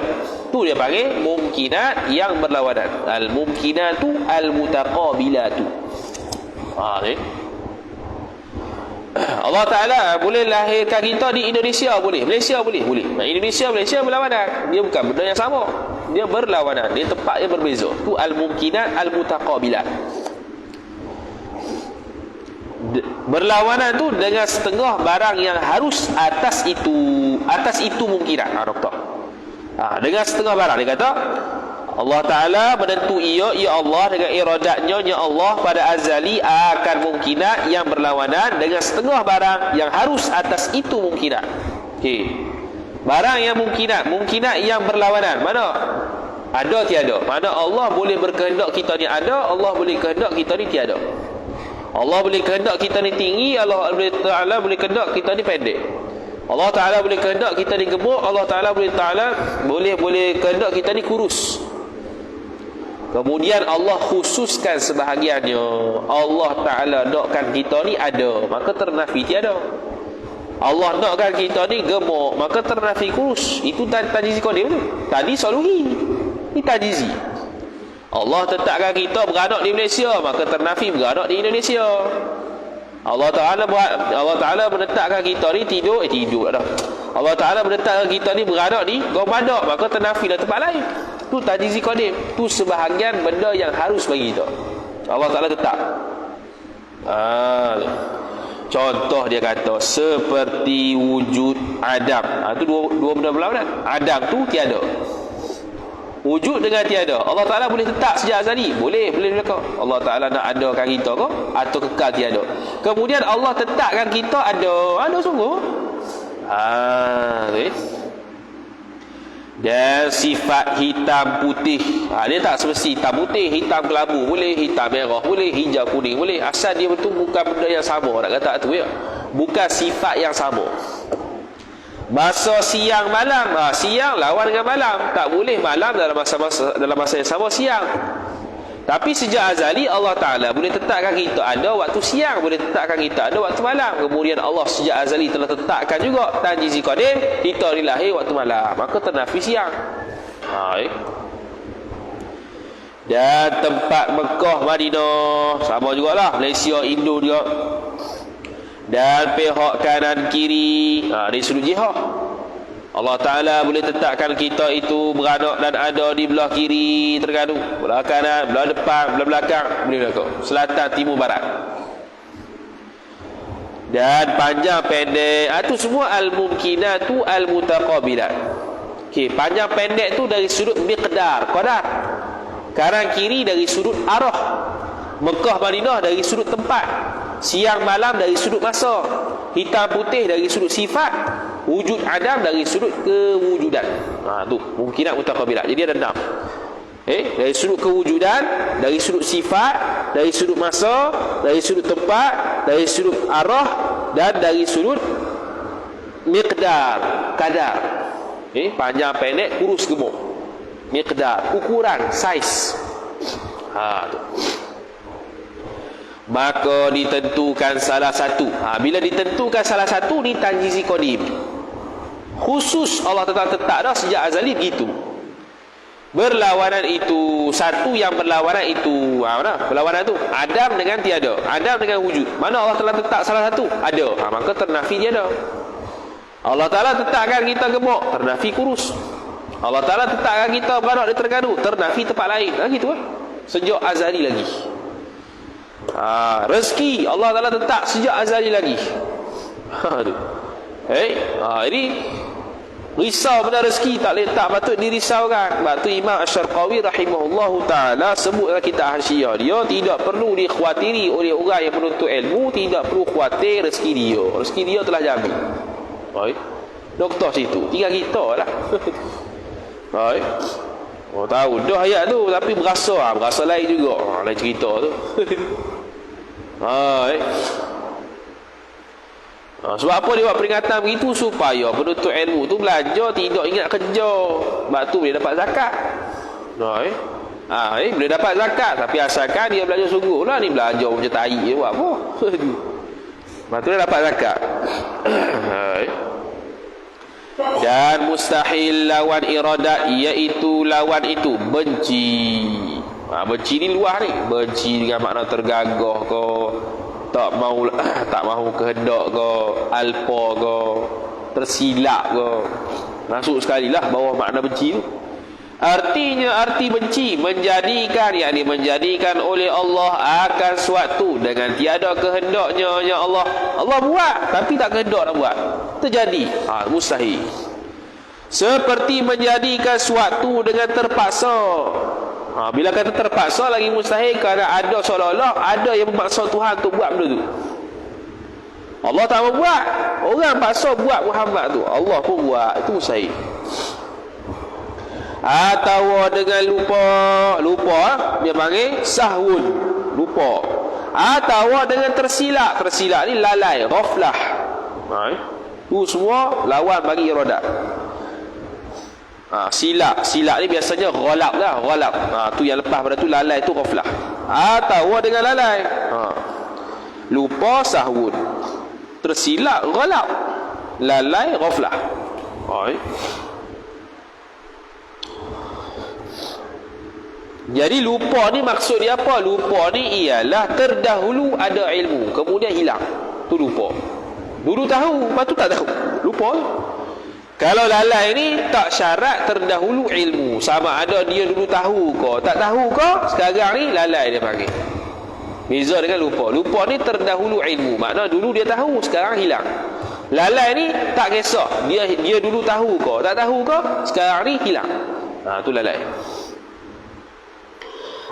Tu dia panggil mungkinat yang berlawanan. Al-mungkinatu al-mutaqabilatu. Allah Ta'ala boleh lahirkan kita di Indonesia, boleh. Malaysia boleh. Indonesia, Malaysia berlawanan. Dia bukan benda yang sama. Dia berlawanan. Dia tempat yang berbeza. Tu al-mungkinat al-mutaqabilat. Berlawanan tu dengan setengah barang yang harus atas itu mungkinat. Doktor. Dengan setengah barang dia kata Allah Ta'ala menentui ya Allah dengan iradatnya ya Allah pada azali akan mungkinat yang berlawanan dengan setengah barang yang harus atas itu mungkinat. Barang yang mungkinat yang berlawanan. Mana? Ada tiada. Mana Allah boleh berkehendak kita ni ada, Allah boleh kehendak kita ni tiada. Allah boleh kehendak kita ni tinggi, Allah Ta'ala boleh kehendak kita ni pendek. Allah Ta'ala boleh kehendak kita ni gemuk, Allah Ta'ala boleh kehendak kita ni kurus. Kemudian Allah khususkan sebahagiannya. Allah Ta'ala nakkan kita ni ada, maka ternafi tiada. Allah nakkan kita ni gemuk, maka ternafi kurus. Itu tajizi qadim tu. Tadi soluhi. Ini tajizi. Allah tetapkan kita beranak di Malaysia, maka ternafi beranak di Indonesia. Allah Ta'ala menetapkan kita ni tidur dah. Allah Ta'ala menetapkan kita ni beranak di Gong Badak, maka ternafi lah tempat lain. Tu tajizi qadim. Tu sebahagian benda yang harus bagi kita. Allah Ta'ala tetap. Contoh dia kata seperti wujud Adam. Tu dua benda berlawanan. Adam tu tiada. Wujud dengan tiada. Allah Ta'ala boleh tetap sejak azali? Boleh kau. Allah Ta'ala nak adakan kita kau atau kekal tiada. Kemudian Allah tetapkan kita ada sungguh. Dan sifat hitam putih. Dia tak semesti hitam putih, hitam kelabu boleh, hitam merah boleh, hijau kuning boleh. Asal dia betul bukan benda yang sama. Nak kata tu ya. Bukan sifat yang sama. Masa siang malam, siang lawan dengan malam. Tak boleh malam dalam masa yang sama siang. Tapi sejak azali Allah Ta'ala boleh tetapkan kita ada waktu siang, boleh tetapkan kita ada waktu malam. Kemudian Allah sejak azali telah tetapkan juga tajizi qadim, kita dilahir waktu malam, maka ternafi siang. Dan tempat Mekah, Madinah sama jugalah, Malaysia, Indo juga. Dan pihak kanan kiri dari sudut jihad Allah Ta'ala boleh tetapkan kita itu beranak dan ada di belah kiri terkandung, belah kanan, belah depan, belah belakang, boleh belakang, selatan, timur, barat. Dan panjang pendek itu semua al-mumkinatu al-mutaqabilat. Panjang pendek tu dari sudut miqdar, qadar. Kanan kiri dari sudut arah. Mekah Madinah dari sudut tempat. Siang malam dari sudut masa. Hitam putih dari sudut sifat. Wujud Adam dari sudut kewujudan. Tu mungkinat mutaqabilat. Jadi ada 6. Dari sudut kewujudan, dari sudut sifat, dari sudut masa, dari sudut tempat, dari sudut arah, dan dari sudut miqdar, kadar. Panjang pendek, kurus gemuk. Miqdar, ukuran, saiz. Tu. maka ditentukan salah satu. Bila ditentukan salah satu ni tanjizi qadim. Khusus Allah tetap dah sejak azali begitu. Berlawanan itu, satu yang berlawanan itu, mana? Berlawanan itu Adam dengan tiada, Adam dengan wujud. Mana Allah telah tetap salah satu? Ada. Maka ternafi tiada. Allah Ta'ala tetapkan kita gemuk, ternafi kurus. Allah Ta'ala tetapkan kita beranak dia tergadu, ternafi tempat lain. Gitu lah. Sejak azali lagi. Rezeki Allah Ta'ala tetap sejak azali lagi. Ini risau benda rezeki, tak patut dirisaukan. Sebab tu Imam Asy-Syarqawi rahimahullahu ta'ala sebut dalam kitab Hasyiah dia, tidak perlu dikhawatiri oleh orang yang menuntut ilmu, tidak perlu khawatir rezeki dia. Rezeki dia telah jamin. Doktor situ, tinggal kita lah. Tahu dah ayat tu, tapi berasa lain juga. Lain cerita tu. Sebab apa dia buat peringatan begitu? Supaya penuntut ilmu tu belajar tidak ingat kerja. Sebab tu boleh dapat zakat. Boleh dapat zakat, tapi asalkan dia belajar sungguh lah. Ni belajar macam tahi je buat apa. Sebab tu dia dapat zakat. Dan mustahil lawan iradat, iaitu lawan itu benci. Benci ni luar ni, benci dengan makna tergagah ke, tak mahu kehendak ke, alpa ke, tersilap ke. Masuk sekali lah bawah makna benci tu. Artinya arti benci menjadikan oleh Allah akan suatu dengan tiada kehendaknya, ya Allah buat tapi tak kehendak nak buat, terjadi. Mustahil. Seperti menjadikan suatu dengan terpaksa. Bila kata terpaksa lagi mustahil, kerana ada seolah-olah ada yang memaksa Tuhan untuk buat benda tu. Allah tak mau buat, orang paksa buat Muhammad tu, Allah pun buat, itu mustahil. Atau dengan lupa dia panggil sahwun, lupa. Atau dengan tersilap ni lalai, ghaflah. Itu semua lawan bagi iradat. Silap ni biasanya ghalab lah, ghalab. Tu yang lepas pada tu lalai, tu ghaflah. Atau dengan lalai. Lupa sahwun, tersilap ghalab, lalai ghaflah. Jadi lupa ni maksud dia apa? Lupa ni ialah terdahulu ada ilmu, kemudian hilang. Tu lupa. Dulu tahu, lepas tu tak tahu. Lupa. Kalau lalai ni tak syarat terdahulu ilmu. Sama ada dia dulu tahu ke, tak tahu ke, sekarang ni lalai dia panggil. Beza dengan lupa. Lupa ni terdahulu ilmu, makna dulu dia tahu, sekarang hilang. Lalai ni tak kisah, dia dulu tahu ke, tak tahu ke, sekarang ni hilang. Tu lalai.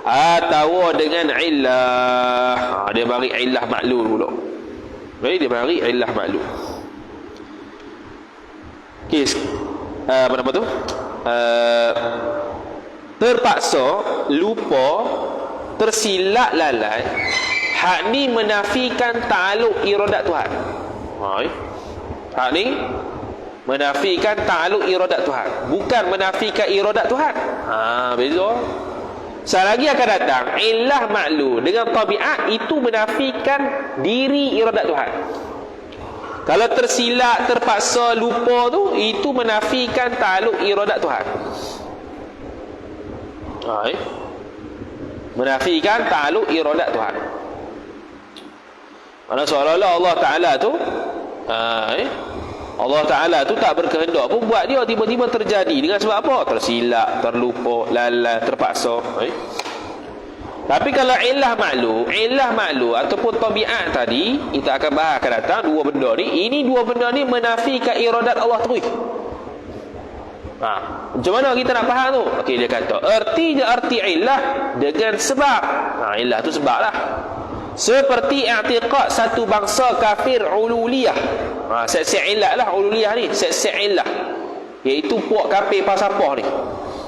Atau dengan illah, dia bagi illah maklul pula. Dia bagi illah maklul. Apa tu? Terpaksa, lupa, tersilap, lalai. Hak ni menafikan ta'aluk iradat Tuhan. Hak ni menafikan ta'aluk iradat Tuhan, bukan menafikan iradat Tuhan. Beza. Selagi akan datang illah maklul dengan tabiat, itu menafikan diri iradat Tuhan. Kalau tersilap, terpaksa, lupa tu, itu menafikan ta'aluk iradat Tuhan. Menafikan ta'aluk iradat Tuhan. Mana seolah-olah Allah Ta'ala tu Allah Ta'ala tu tak berkehendak pun buat dia tiba-tiba terjadi. Dengan sebab apa? Tersilap, terlupa, lalai, terpaksa. Tapi kalau illah maklul ataupun tabiat tadi, kita akan bahas akan datang dua benda ni. Ini dua benda ni menafikan iradat Allah terus. Macam mana kita nak faham tu? Okey, dia kata arti illah dengan sebab. Illah tu sebab lah. Seperti i'tiqad satu bangsa kafir ululiyah. Set-set illah lah ululiyah ni, set-set illah, iaitu puak kafir pasapah ni.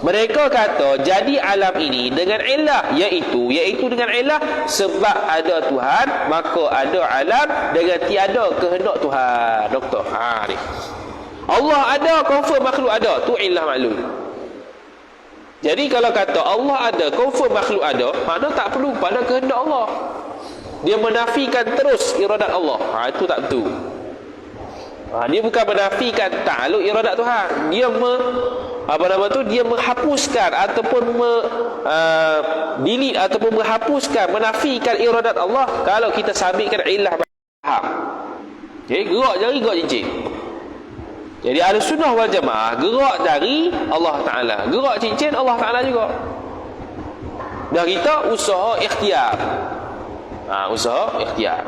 Mereka kata jadi alam ini dengan illah, iaitu dengan illah sebab ada Tuhan, maka ada alam dengan tiada kehendak Tuhan. Doktor, ni Allah ada, confirm makhluk ada, tu illah maklul. Jadi kalau kata Allah ada, confirm makhluk ada, makna tak perlu pada kehendak Allah. Dia menafikan terus iradat Allah. Itu tak betul. Dia bukan menafikan ta'aluk iradat Tuhan. Dia dia menghapuskan ataupun delete ataupun menghapuskan, menafikan iradat Allah kalau kita sabitkan illah faham. Jadi gerak jari, gerak cincin. Jadi Ahlus Sunnah wal Jamaah, gerak jari Allah Ta'ala, gerak cincin Allah Ta'ala juga. Dan kita usaha ikhtiar. Usaha ikhtiar.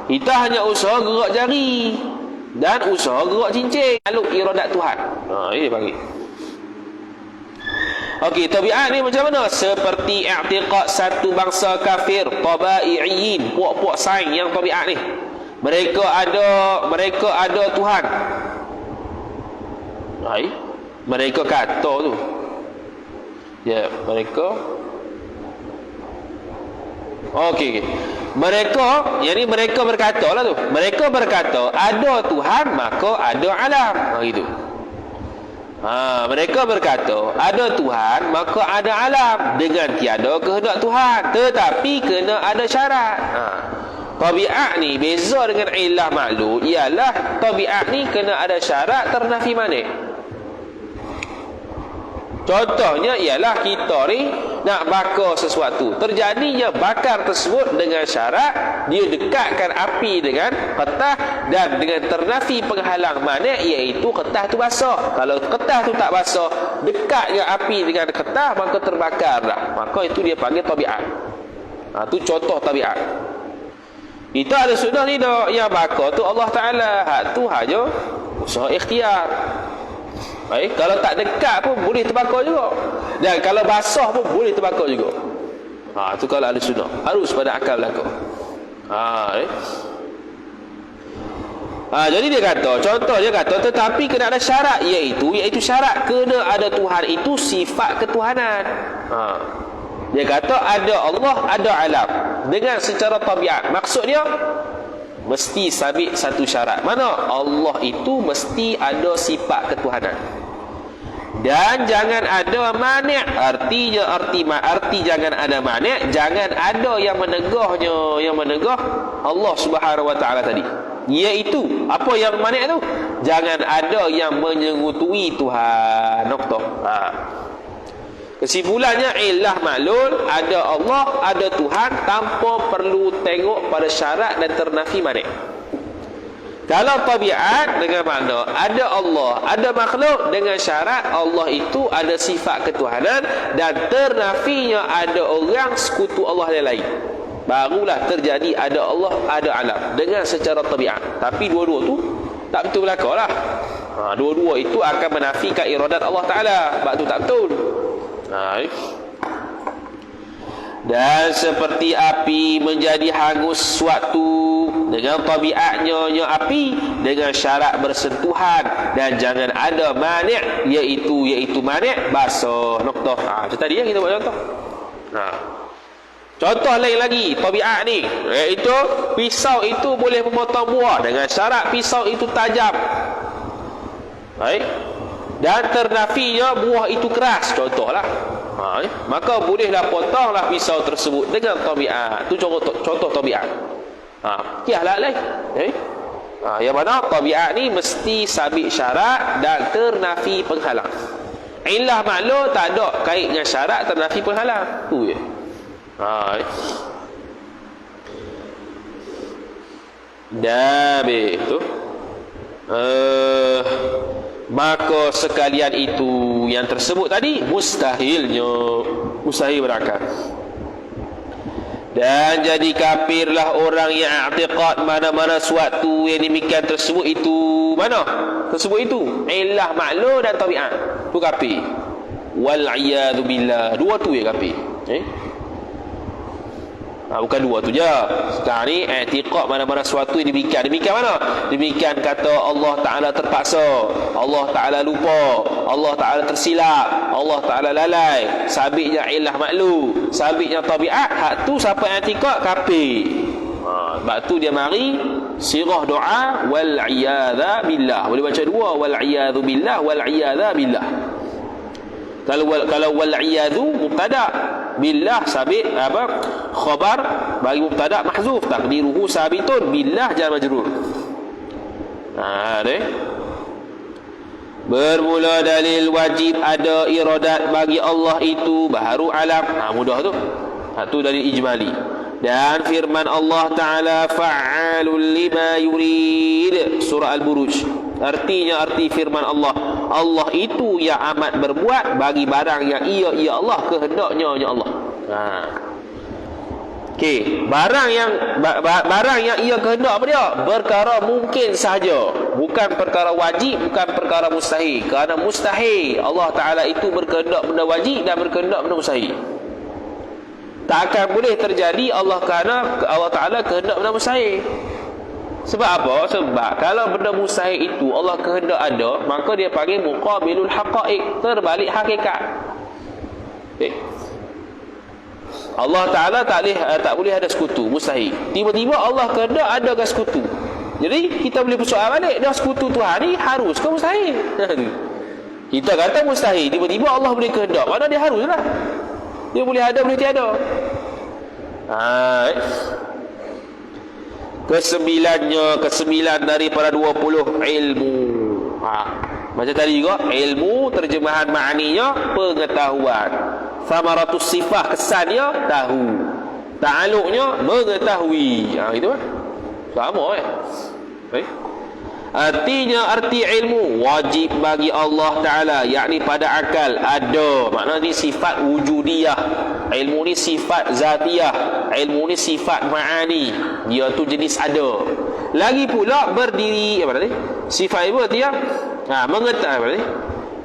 Kita hanya usaha gerak jari dan usaha gerak cincin kalau iradat Tuhan. Ini bagi. Okey, tabiat ni macam mana? Seperti i'tiqad satu bangsa kafir, tabai'in, puak-puak saing yang tabiat ni. Mereka ada Tuhan. Mereka kata tu. Ya, mereka. Okey. Mereka berkata lah tu. Mereka berkata ada Tuhan maka ada alam. Gitu. Mereka berkata ada Tuhan maka ada alam dengan tiada kehendak Tuhan, tetapi kena ada syarat. Tabiat ni beza dengan ilah maklum, ialah tabiat ni kena ada syarat ternafi manik. Contohnya ialah kita ni nak bakar sesuatu, terjadinya bakar tersebut dengan syarat dia dekatkan api dengan ketah dan dengan ternafi penghalang manik, iaitu ketah tu basah. Kalau ketah tu tak basah, dekatnya api dengan ketah, maka terbakar dah. Maka itu dia panggil tabiat. Tu contoh tabiat. Kita ada sunnah ni dah, yang bakar tu Allah Ta'ala. Tu hanya usaha ikhtiar. Kalau tak dekat pun boleh terbakar juga. Dan kalau basah pun boleh terbakar juga. Tu kalau ada sunnah. Harus pada akal belaka. Jadi dia kata, contoh dia kata, tetapi kena ada syarat, iaitu syarat kena ada Tuhan, itu sifat ketuhanan. Dia kata ada Allah, ada alam dengan secara tabiat. Maksud dia mesti sabit satu syarat. Mana? Allah itu mesti ada sifat ketuhanan. Dan jangan ada manik. Arti jangan ada manik, jangan ada yang menegahnya, yang menegah Allah Subhanahu wa taala tadi. Iaitu apa yang manik tu? Jangan ada yang menyengutui Tuhan. Noktah. Kesimpulannya ilah maklul, ada Allah, ada Tuhan tanpa perlu tengok pada syarat dan ternafi manik. Kalau tabiat dengan makna ada Allah, ada makhluk dengan syarat Allah itu ada sifat ketuhanan dan ternafinya ada orang sekutu Allah yang lain, barulah terjadi ada Allah, ada alam dengan secara tabiat. Tapi dua-dua tu tak betul belaka lah. Dua-dua itu akan menafikan iradat Allah Ta'ala. Sebab tu tak betul. Dan seperti api menjadi hangus suatu dengan tabiatnya api dengan syarat bersentuhan dan jangan ada manik, iaitu manik basah. Noktah. Macam tadi kita buat contoh. Contoh lain lagi tabiat ni, iaitu pisau itu boleh memotong buah dengan syarat pisau itu tajam. Dan ternafinya buah itu keras, contohlah. Maka bolehlah potonglah pisau tersebut dengan tabiat. Itu contoh tabiat. Kiahlah lain. Yang mana tabiat ni mesti sabit syarat dan ternafi penghalang. Ilah maklum tak ada kait dengan syarat ternafi penghalang. Tu je. Dah tu. Maka sekalian itu yang tersebut tadi mustahil berakal. Dan jadi kafirlah orang yang i'tiqad mana-mana suatu yang demikian tersebut itu mana? Tersebut itu ilah maklum dan tabiat. Tu kafir. Wal iyadu billah. Dua tu ya kafir. Bukan dua tu je. Sekarang ni i'tiqad mana-mana suatu yang demikian. Demikian mana? Demikian kata Allah Ta'ala terpaksa, Allah Ta'ala lupa, Allah Ta'ala tersilap, Allah Ta'ala lalai. Sabitnya ilah maklum, sabitnya tabiat. Hak tu siapa i'tiqad kafir. Sebab tu dia mari sirah doa wal iyadha billah. Boleh baca dua, wal iyadhu billah, wal iyadha billah. Kalau wal iyadhu mubtada, billah sabit Khabar bagi mubtada mahzuf, taqdiruhu sabitun billah jar majrur. Ni bermula dalil wajib ada iradat bagi Allah itu baharu alam. Mudah tu. Tu dalil ijmali. Dan firman Allah Ta'ala fa'alul lima yurid, surah Al-Buruj. Artinya arti firman Allah, Allah itu yang amat berbuat bagi barang yang ia Allah kehendaknya ya Allah. Okey, barang yang ia kehendak apa dia? Perkara mungkin sahaja, bukan perkara wajib, bukan perkara mustahil. Kerana mustahil Allah Ta'ala itu berkehendak benda wajib dan berkehendak benda mustahil. Tak akan boleh terjadi kerana Allah Ta'ala kehendak benda mustahil. Sebab apa? Sebab kalau benda mustahil itu Allah kehendak ada, maka dia panggil muqabilul haqa'iq, terbalik hakikat. Allah Ta'ala tak boleh ada sekutu, mustahil. Tiba-tiba Allah kehendak ada sekutu. Jadi kita boleh persoal balik, dah sekutu Tuhan ni harus ke mustahil? Kita kata mustahil, tiba-tiba Allah boleh kehendak, mana dia harus lah. Dia boleh ada, boleh tiada. Kesembilan daripada 20 ilmu. Macam tadi juga, ilmu terjemahan ma'aninya pengetahuan. Samaratus sifah kesannya tahu. Ta'alluqnya mengetahui. Itu kan? Sama Artinya arti ilmu wajib bagi Allah Ta'ala, yakni pada akal ada. Maknanya ni sifat wujudiyah. Ilmu ni sifat zatiyah. Ilmu ni sifat ma'ani. Dia tu jenis ada. Lagi pula berdiri apa tadi? Sifat ilmu zatiyah. Mengetahui apa tadi?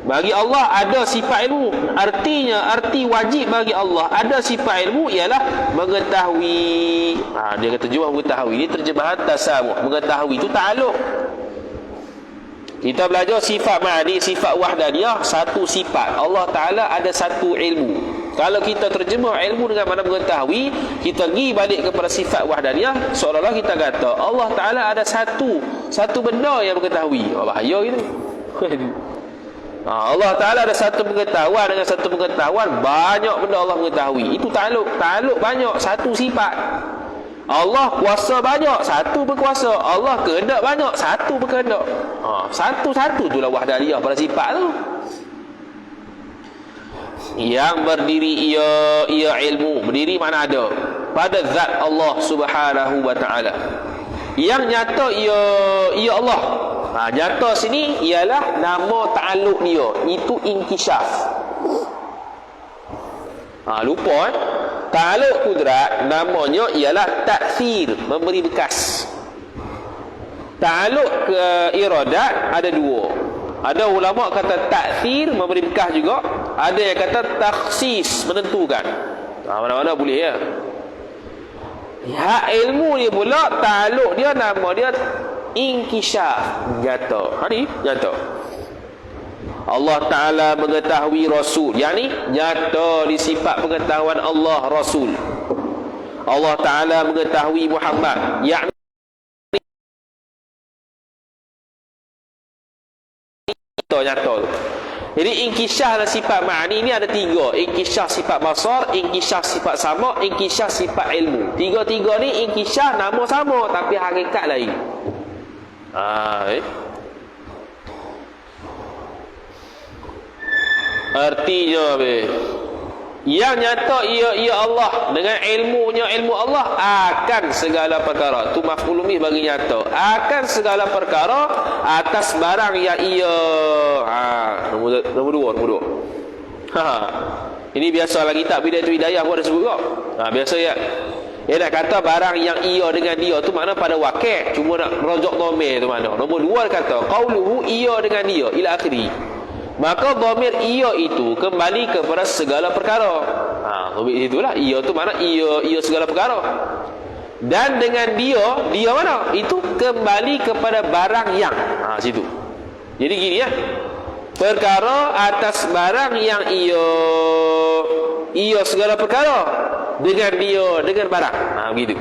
Bagi Allah ada sifat ilmu. Artinya arti wajib bagi Allah ada sifat ilmu ialah mengetahui. Dia kata terjemah mengetahui. Ini terjemahan tasamuh. Mengetahui itu ta'alluq. Kita belajar sifat ma'ani, sifat wahdaniyah, satu sifat. Allah Ta'ala ada satu ilmu. Kalau kita terjemah ilmu dengan mana mengetahui, kita pergi balik kepada sifat wahdaniyah, seolah-olah kita kata Allah Ta'ala ada satu benda yang mengetahui. Bahaya gitu. Allah Ta'ala ada satu pengetahuan, dengan satu pengetahuan banyak benda Allah mengetahui. Itu ta'alluq banyak, satu sifat. Allah kuasa banyak, satu berkuasa. Allah kehendak banyak, satu berkehendak. Satu-satu itulah wahdaniyah pada sifat tu. Yang berdiri ia ilmu. Berdiri mana ada? Pada zat Allah Subhanahu wa ta'ala. Yang nyata ia Allah. Nyata sini ialah nama ta'alluq dia, itu inkishaf. Lupa ta'alluq kudrat namanya ialah ta'thir, memberi bekas. Ta'alluq ke iradat ada dua. Ada ulama kata ta'thir, memberi bekas juga. Ada yang kata takhsis, menentukan. Mana-mana boleh ya. Hak ilmu ni pula ta'alluq dia nama dia inkishaf, nyata. Ni nyata. Allah Ta'ala mengetahui Rasul, yakni nyata di sifat pengetahuan Allah Rasul. Allah Ta'ala mengetahui Muhammad, yakni nyata. Jadi inkishaf dan sifat ma'ani ni ada tiga. Inkishaf sifat basar, inkishaf sifat sama, inkishaf sifat ilmu. Tiga-tiga ni inkishaf nama sama tapi hakikat lain. Artinya yang nyata ia Allah dengan ilmunya, ilmu Allah akan segala perkara. Tu maf'ul bih bagi nyata. Akan segala perkara atas barang yang ia. Nombor dua. Ini biasa lagi tak Bidayah Hidayah pun ada sebut kok. Biasa ya. Dia nak kata barang yang ia dengan dia tu makna pada wakil, cuma nak rojok dhamir tu mana. Nombor dua dia kata qauluhu ia dengan dia ila akhiri. Maka dhamir ia itu kembali kepada segala perkara. Dhamir itulah ia tu makna ia segala perkara. Dan dengan dia mana? Itu kembali kepada barang yang. Situ. Jadi gini ya. Perkara atas barang yang ia segala perkara. Dengan dia, dengan barang. Begitu.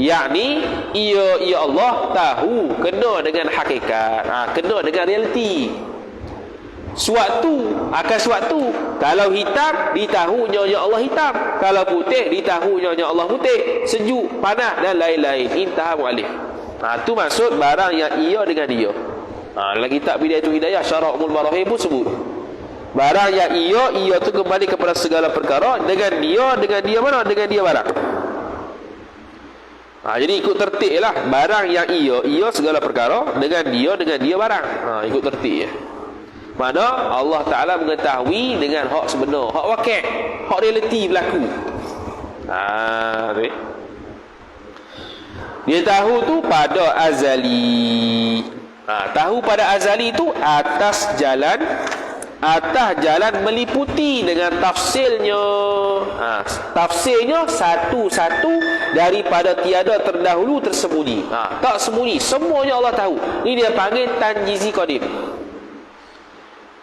Yakni ia Allah tahu, kena dengan hakikat, kena dengan realiti. Suatu akan suatu. Kalau hitam, ditahu nyonya Allah hitam. Kalau putih, ditahu nyonya Allah putih. Sejuk, panas dan lain-lain. Intah mu'alif. Tu maksud barang yang ia dengan dia. Dalam kitab Bidayatul Hidayah Syarah Ummul Barahim pun sebut. Barang yang ia tu kembali kepada segala perkara. Dengan dia mana? Dengan dia barang. Jadi ikut tertib lah. Barang yang ia segala perkara. Dengan dia barang. Ikut tertib ya. Mana Allah Ta'ala mengetahui dengan hak sebenar, hak wakil, hak realiti berlaku. Dia tahu tu pada azali. Tahu pada azali tu atas jalan meliputi dengan tafsirnya. Tafsirnya satu-satu daripada tiada terdahulu tersembunyi. Tak sembunyi, semuanya Allah tahu. Ini dia panggil tanjizi qadim.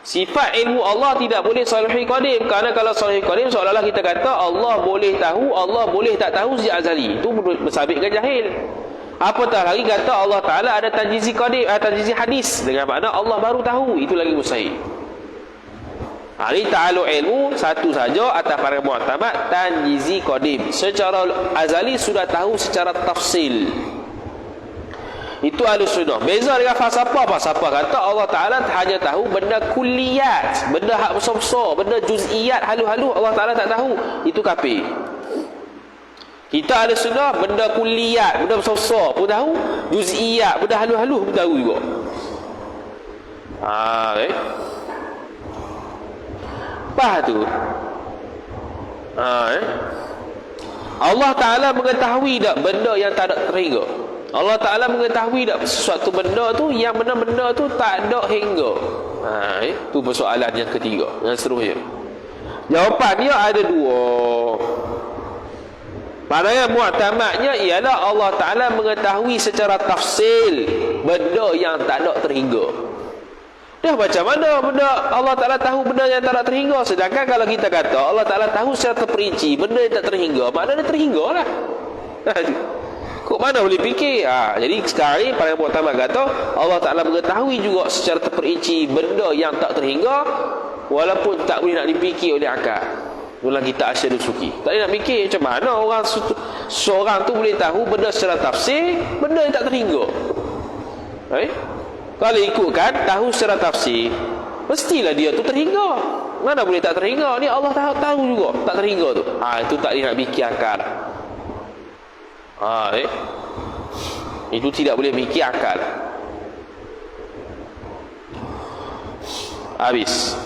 Sifat ilmu Allah tidak boleh salih qadim. Kerana kalau salih qadim seolah-olah kita kata Allah boleh tahu, Allah boleh tak tahu sejak azali. Itu bersabitkan jahil. Apatah lagi kata Allah Ta'ala ada tanjizi qadim, tanjizi hadis, dengan makna Allah baru tahu. Itu lagi mustahil. Ini ta'aluk ilmu satu saja atas para mu'tamad tanjizi qadim. Secara azali sudah tahu secara tafsil. Itu Ahlussunnah. Beza dengan falsafah. Falsafah kata Allah Ta'ala hanya tahu benda kulliyat, benda hak besar-besar, benda juz'iyat, halu-halu Allah Ta'ala tak tahu. Itu kafir. Kita Ahlussunnah benda kulliyat, benda besar-besar pun tahu, juz'iyat, benda halu-halu pun tahu juga. Apa tu? Allah Ta'ala mengetahui tak benda yang tak ada terhingga? Allah Ta'ala mengetahui tak sesuatu benda tu yang benda-benda tu tak ada hingga? Itu persoalan yang ketiga, yang seterusnya. Jawapan dia ada dua. Pandangan mu'tamadnya ialah Allah Ta'ala mengetahui secara tafsil benda yang tak ada terhingga. Dah macam mana benda Allah Ta'ala tahu benda yang tak ada terhingga? Sedangkan kalau kita kata Allah Ta'ala tahu secara terperinci benda yang tak terhingga, maknanya terhingga lah. Kok mana boleh fikir? Jadi sekarang ni para mu'tamad kata Allah Ta'ala mengetahui juga secara terperinci benda yang tak terhingga, walaupun tak boleh nak dipikir oleh akal. Dalam kitab Asyadul Suki tak boleh nak fikir macam mana seorang tu boleh tahu benda secara tafsir, benda yang tak terhingga. Kalau ikutkan tahu secara tafsir, mestilah dia tu terhingga. Mana boleh tak terhingga? Ni Allah tahu juga tak terhingga tu. Itu tak boleh nak fikir akal. Itu tidak boleh fikir akal. Habis.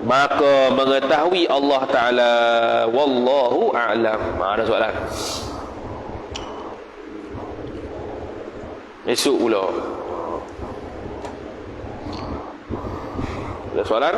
Maka mengetahui Allah Ta'ala wallahu a'lam. Ada soalan? Esok pula. Ada soalan?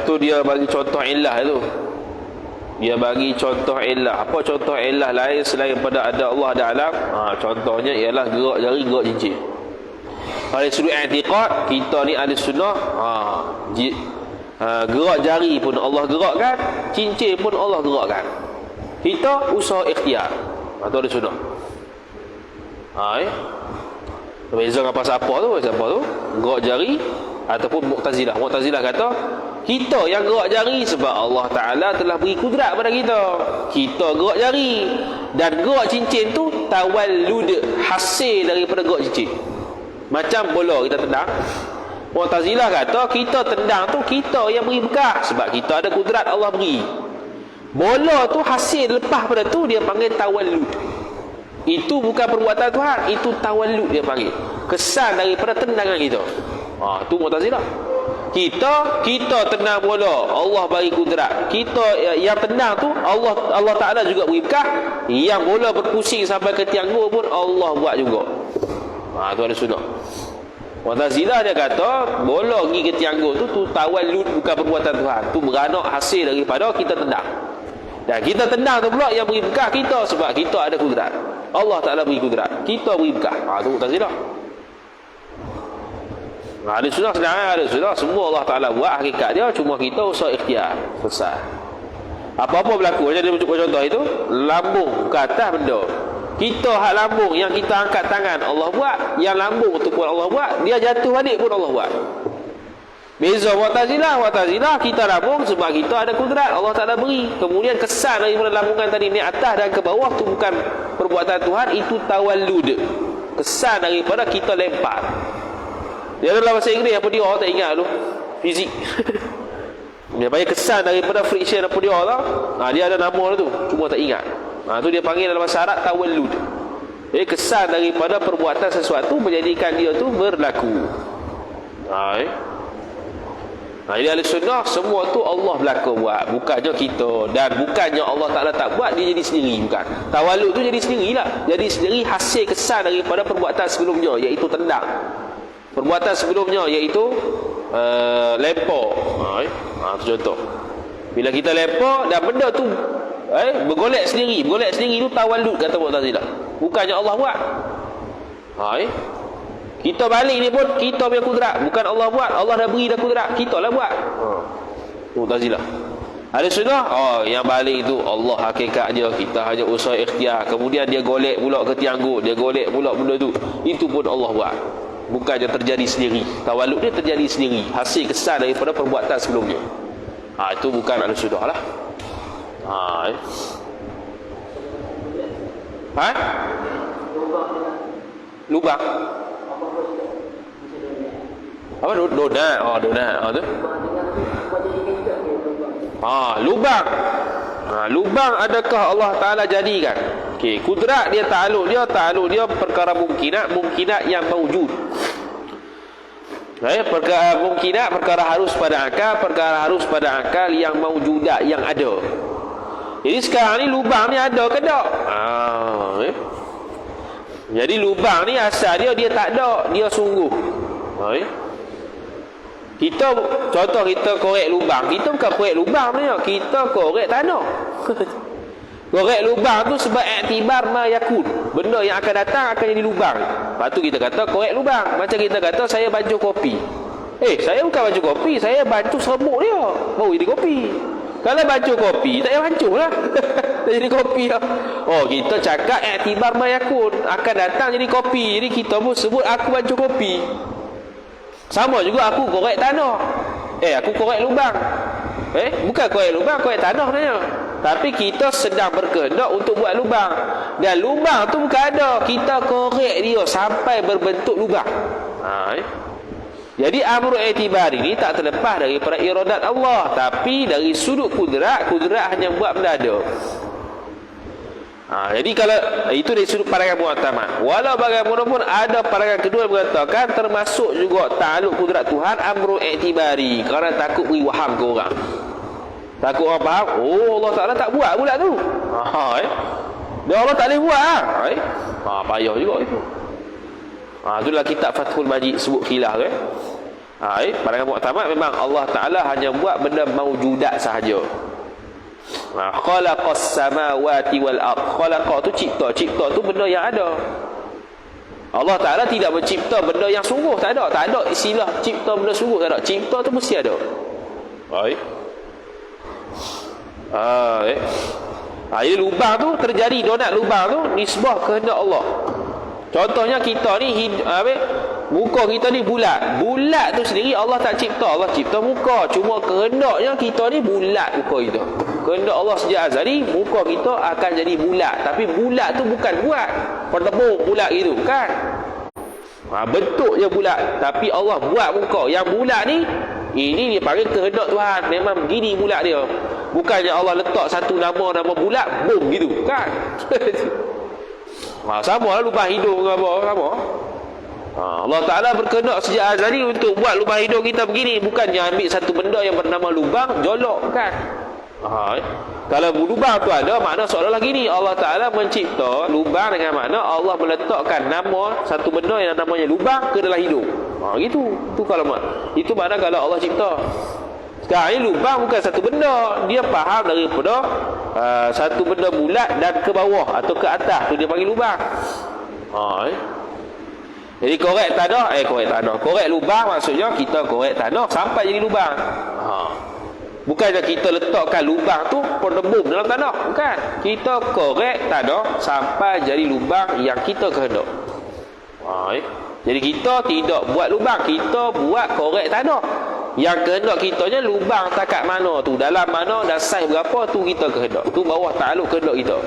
Tu dia bagi contoh illah tu. Dia bagi contoh illah. Apa contoh illah lain selain pada ada Allah ada alam? Contohnya ialah gerak jari, gerak cincin. Pada sudut i'tiqad, kita ni ahli sunnah, gerak jari pun Allah gerakkan, cincin pun Allah gerakkan. Kita usaha ikhtiar. Atau ahli sunnah. Beza dengan siapa tu? Siapa tu? Gerak jari ataupun Mu'tazilah. Mu'tazilah kata kita yang gerak jari sebab Allah Ta'ala telah beri kudrat pada kita. Kita gerak jari. Dan gerak cincin tu tawallud, hasil daripada gerak cincin. Macam bola kita tendang. Mu'tazilah kata kita tendang tu kita yang beri bekas, sebab kita ada kudrat Allah beri. Bola tu hasil lepas pada tu dia panggil tawallud. Itu bukan perbuatan Tuhan, itu tawallud dia panggil. Kesan daripada tendangan kita. Tu Mu'tazilah. Kita tendang bola, Allah bagi kudrat. Kita yang tendang tu Allah Ta'ala juga beri bekas. Yang bola berpusing sampai ke tiang gol pun Allah buat juga. Tu ada sunnah. Mu'tazilah dia kata bola pergi ke tianggur tu tawallud, bukan perbuatan Tuhan, tu beranak hasil daripada kita tendang. Dan kita tendang tu pula yang beri bekah kita, sebab kita ada kudrat. Allah Ta'ala beri kudrat, kita beri bekah. Tu Mu'tazilah. Ada sunnah sedang, ada sunnah semua Allah Ta'ala buat hakikat dia, cuma kita usaha ikhtiar. Selesai. Apa-apa berlaku, macam dia contoh itu, lambung ke atas benda. Kita hak lambung, yang kita angkat tangan Allah buat, yang lambung tu pun Allah buat, dia jatuh balik pun Allah buat. Beza Mu'tazilah kita lambung sebab kita ada kudrat, Allah Ta'ala beri. Kemudian kesan daripada lambungan tadi ni atas dan ke bawah tu bukan perbuatan Tuhan, itu tawallud, kesan daripada kita lempar. Dia dalam bahasa Inggeris apa dia, orang tak ingat tu, fizik. Dia panggil kesan daripada friction apa dia tau. Dia ada nama tu, cuma tak ingat. Tu dia panggil dalam bahasa Arab tawallud. Jadi kesan daripada perbuatan sesuatu menjadikan dia tu berlaku. Jadi ahli sunnah semua tu Allah belaka buat, bukannya kita. Dan bukannya Allah Ta'ala tak buat, dia jadi sendiri, bukan. Tawallud tu jadi sendirilah, jadi sendiri hasil kesan daripada perbuatan sebelumnya, iaitu tendang. Perbuatan sebelumnya iaitu lempar. Tu contoh. Bila kita lempar dan benda tu bergolek sendiri tu tawallud, kata Mu'tazilah, bukannya Allah buat. Kita balik ni pun kita punya kudrat, bukan Allah buat. Allah dah beri dah kudrat, kita lah buat. Mu'tazilah. Ada sunnah, yang balik itu Allah hakikat dia, kita hanya usaha ikhtiar. Kemudian dia golek pula ke tianggur, dia golek pula benda tu, itu pun Allah buat, bukannya terjadi sendiri. Tawallud dia terjadi sendiri, hasil kesan daripada perbuatan sebelumnya. Itu bukan ahli sunnah lah. Lubang apa? Donat. Tu lubang. Lubang adakah Allah Ta'ala jadikan? Kudrat dia ta'aluk dia perkara mungkinat yang mawjud. Perkara mungkinat, perkara harus pada akal yang mawjudat, yang ada. Jadi sekarang ni lubang ni ada ke tak? Jadi lubang ni asal dia tak ada, dia sungguh. Contoh kita korek lubang, kita bukan korek lubang ni, kita korek tanah. Korek lubang tu sebab iktibar ma yakun, benda yang akan datang akan jadi lubang. Lepas tu kita kata korek lubang. Macam kita kata saya bancuh kopi. Saya bukan bancuh kopi, saya bancuh serbuk dia, baru jadi kopi. Kalau bancuh kopi, tak payah bancuh lah. Tak jadi kopi lah. Kita cakap iktibar ma yakun, akan datang jadi kopi. Jadi kita pun sebut aku bancuh kopi. Sama juga aku korek tanah. Aku korek lubang. Bukan korek lubang, korek tanah sebenarnya. Tapi kita sedang berkehendak untuk buat lubang. Dan lubang tu bukan ada, kita korek dia sampai berbentuk lubang. Jadi amru i'tibari ni tak terlepas daripada iradat Allah, tapi dari sudut kudrat hanya buat benda ada. Jadi kalau itu dari sudut pandangan mu'tamad. Walau bagaimanapun ada pandangan kedua yang mengatakan termasuk juga ta'aluk kudrat Tuhan amru i'tibari, kerana takut beri waham ke orang. Takut orang faham, Allah Ta'ala tak buat pula tu. Dia Allah tak boleh buat. Payah juga itu. Itulah kitab Fathul Majid sebut khilaf pandangan mu'tamad memang Allah Ta'ala hanya buat benda mawjudat sahaja. Khalaqas samawati wal ard. Khalaqa tu cipta tu benda yang ada. Allah Ta'ala tidak mencipta benda yang sungguh, tak ada istilah cipta benda sungguh, tak ada. Cipta tu mesti ada. Jadi lubang tu terjadi, donat lubang tu nisbah kehendak Allah. Contohnya kita ni muka kita ni bulat tu sendiri Allah tak cipta. Allah cipta muka, cuma kehendaknya kita ni bulat muka kita. Kehendak Allah sejak azali muka kita akan jadi bulat. Tapi bulat tu bukan buat pertepung bulat gitu, kan? Bentuk je bulat, tapi Allah buat muka. Yang bulat ni, ini dia panggil kehendak Tuhan. Memang begini bulat dia. Bukannya Allah letak satu nama bulat, boom gitu, kan? Sama lah lubang hidung ke apa, sama. Allah Ta'ala berkehendak sejak azali untuk buat lubang hidung kita begini. Bukannya ambil satu benda yang bernama lubang, jolok, kan? Kalau lubang tu ada, makna seolah-olah gini, Allah Ta'ala mencipta lubang dengan makna Allah meletakkan nama satu benda yang namanya lubang ke dalam hidung. Gitu. Itu mana kalau Allah cipta. Sekarang ni lubang bukan satu benda. Dia faham daripada satu benda bulat dan ke bawah atau ke atas, tu dia panggil lubang. Jadi korek tanah, korek lubang maksudnya kita korek tanah sampai jadi lubang. Bukannya kita letakkan lubang tu pendebum dalam tanah, bukan. Kita korek tanah sampai jadi lubang yang kita kehendak. Jadi kita tidak buat lubang, kita buat korek tanah. Yang kehendak kitanya lubang takat mana tu, dalam mana dan saiz berapa tu kita kehendak. Tu bawah takluk kehendak kita.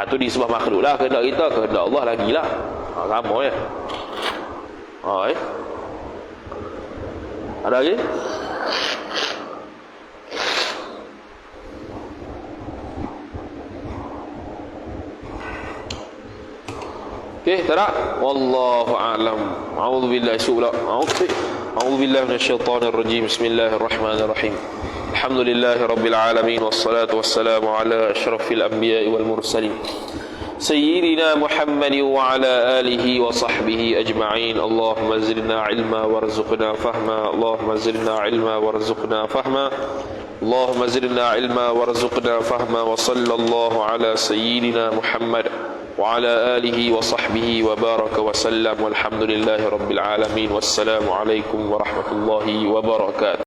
Tu di sebuah makhluk lah kehendak kita, kehendak Allah lagi lah. Sama ya. Ada lagi? Okey, tak nak? Wallahu a'lam. A'udzu billahi a'udzu billahi minasyaitonir rajim. Bismillahirrahmanirrahim. Alhamdulillahi rabbil alamin wassalatu wassalamu ala asyrafil anbiya'i wal mursalin. Sayyidina Muhammad wa ala alihi wa sahbihi ajma'in. Allahumma zidna ilma warzuqna fahma. Allahumma zidna ilma warzuqna fahma. Allahumma zidna ilma warzuqna fahma. Wa sallallahu ala sayyidina Muhammad وعلى آله وصحبه وبارك وسلم والحمد لله رب العالمين والسلام عليكم ورحمة الله وبركاته.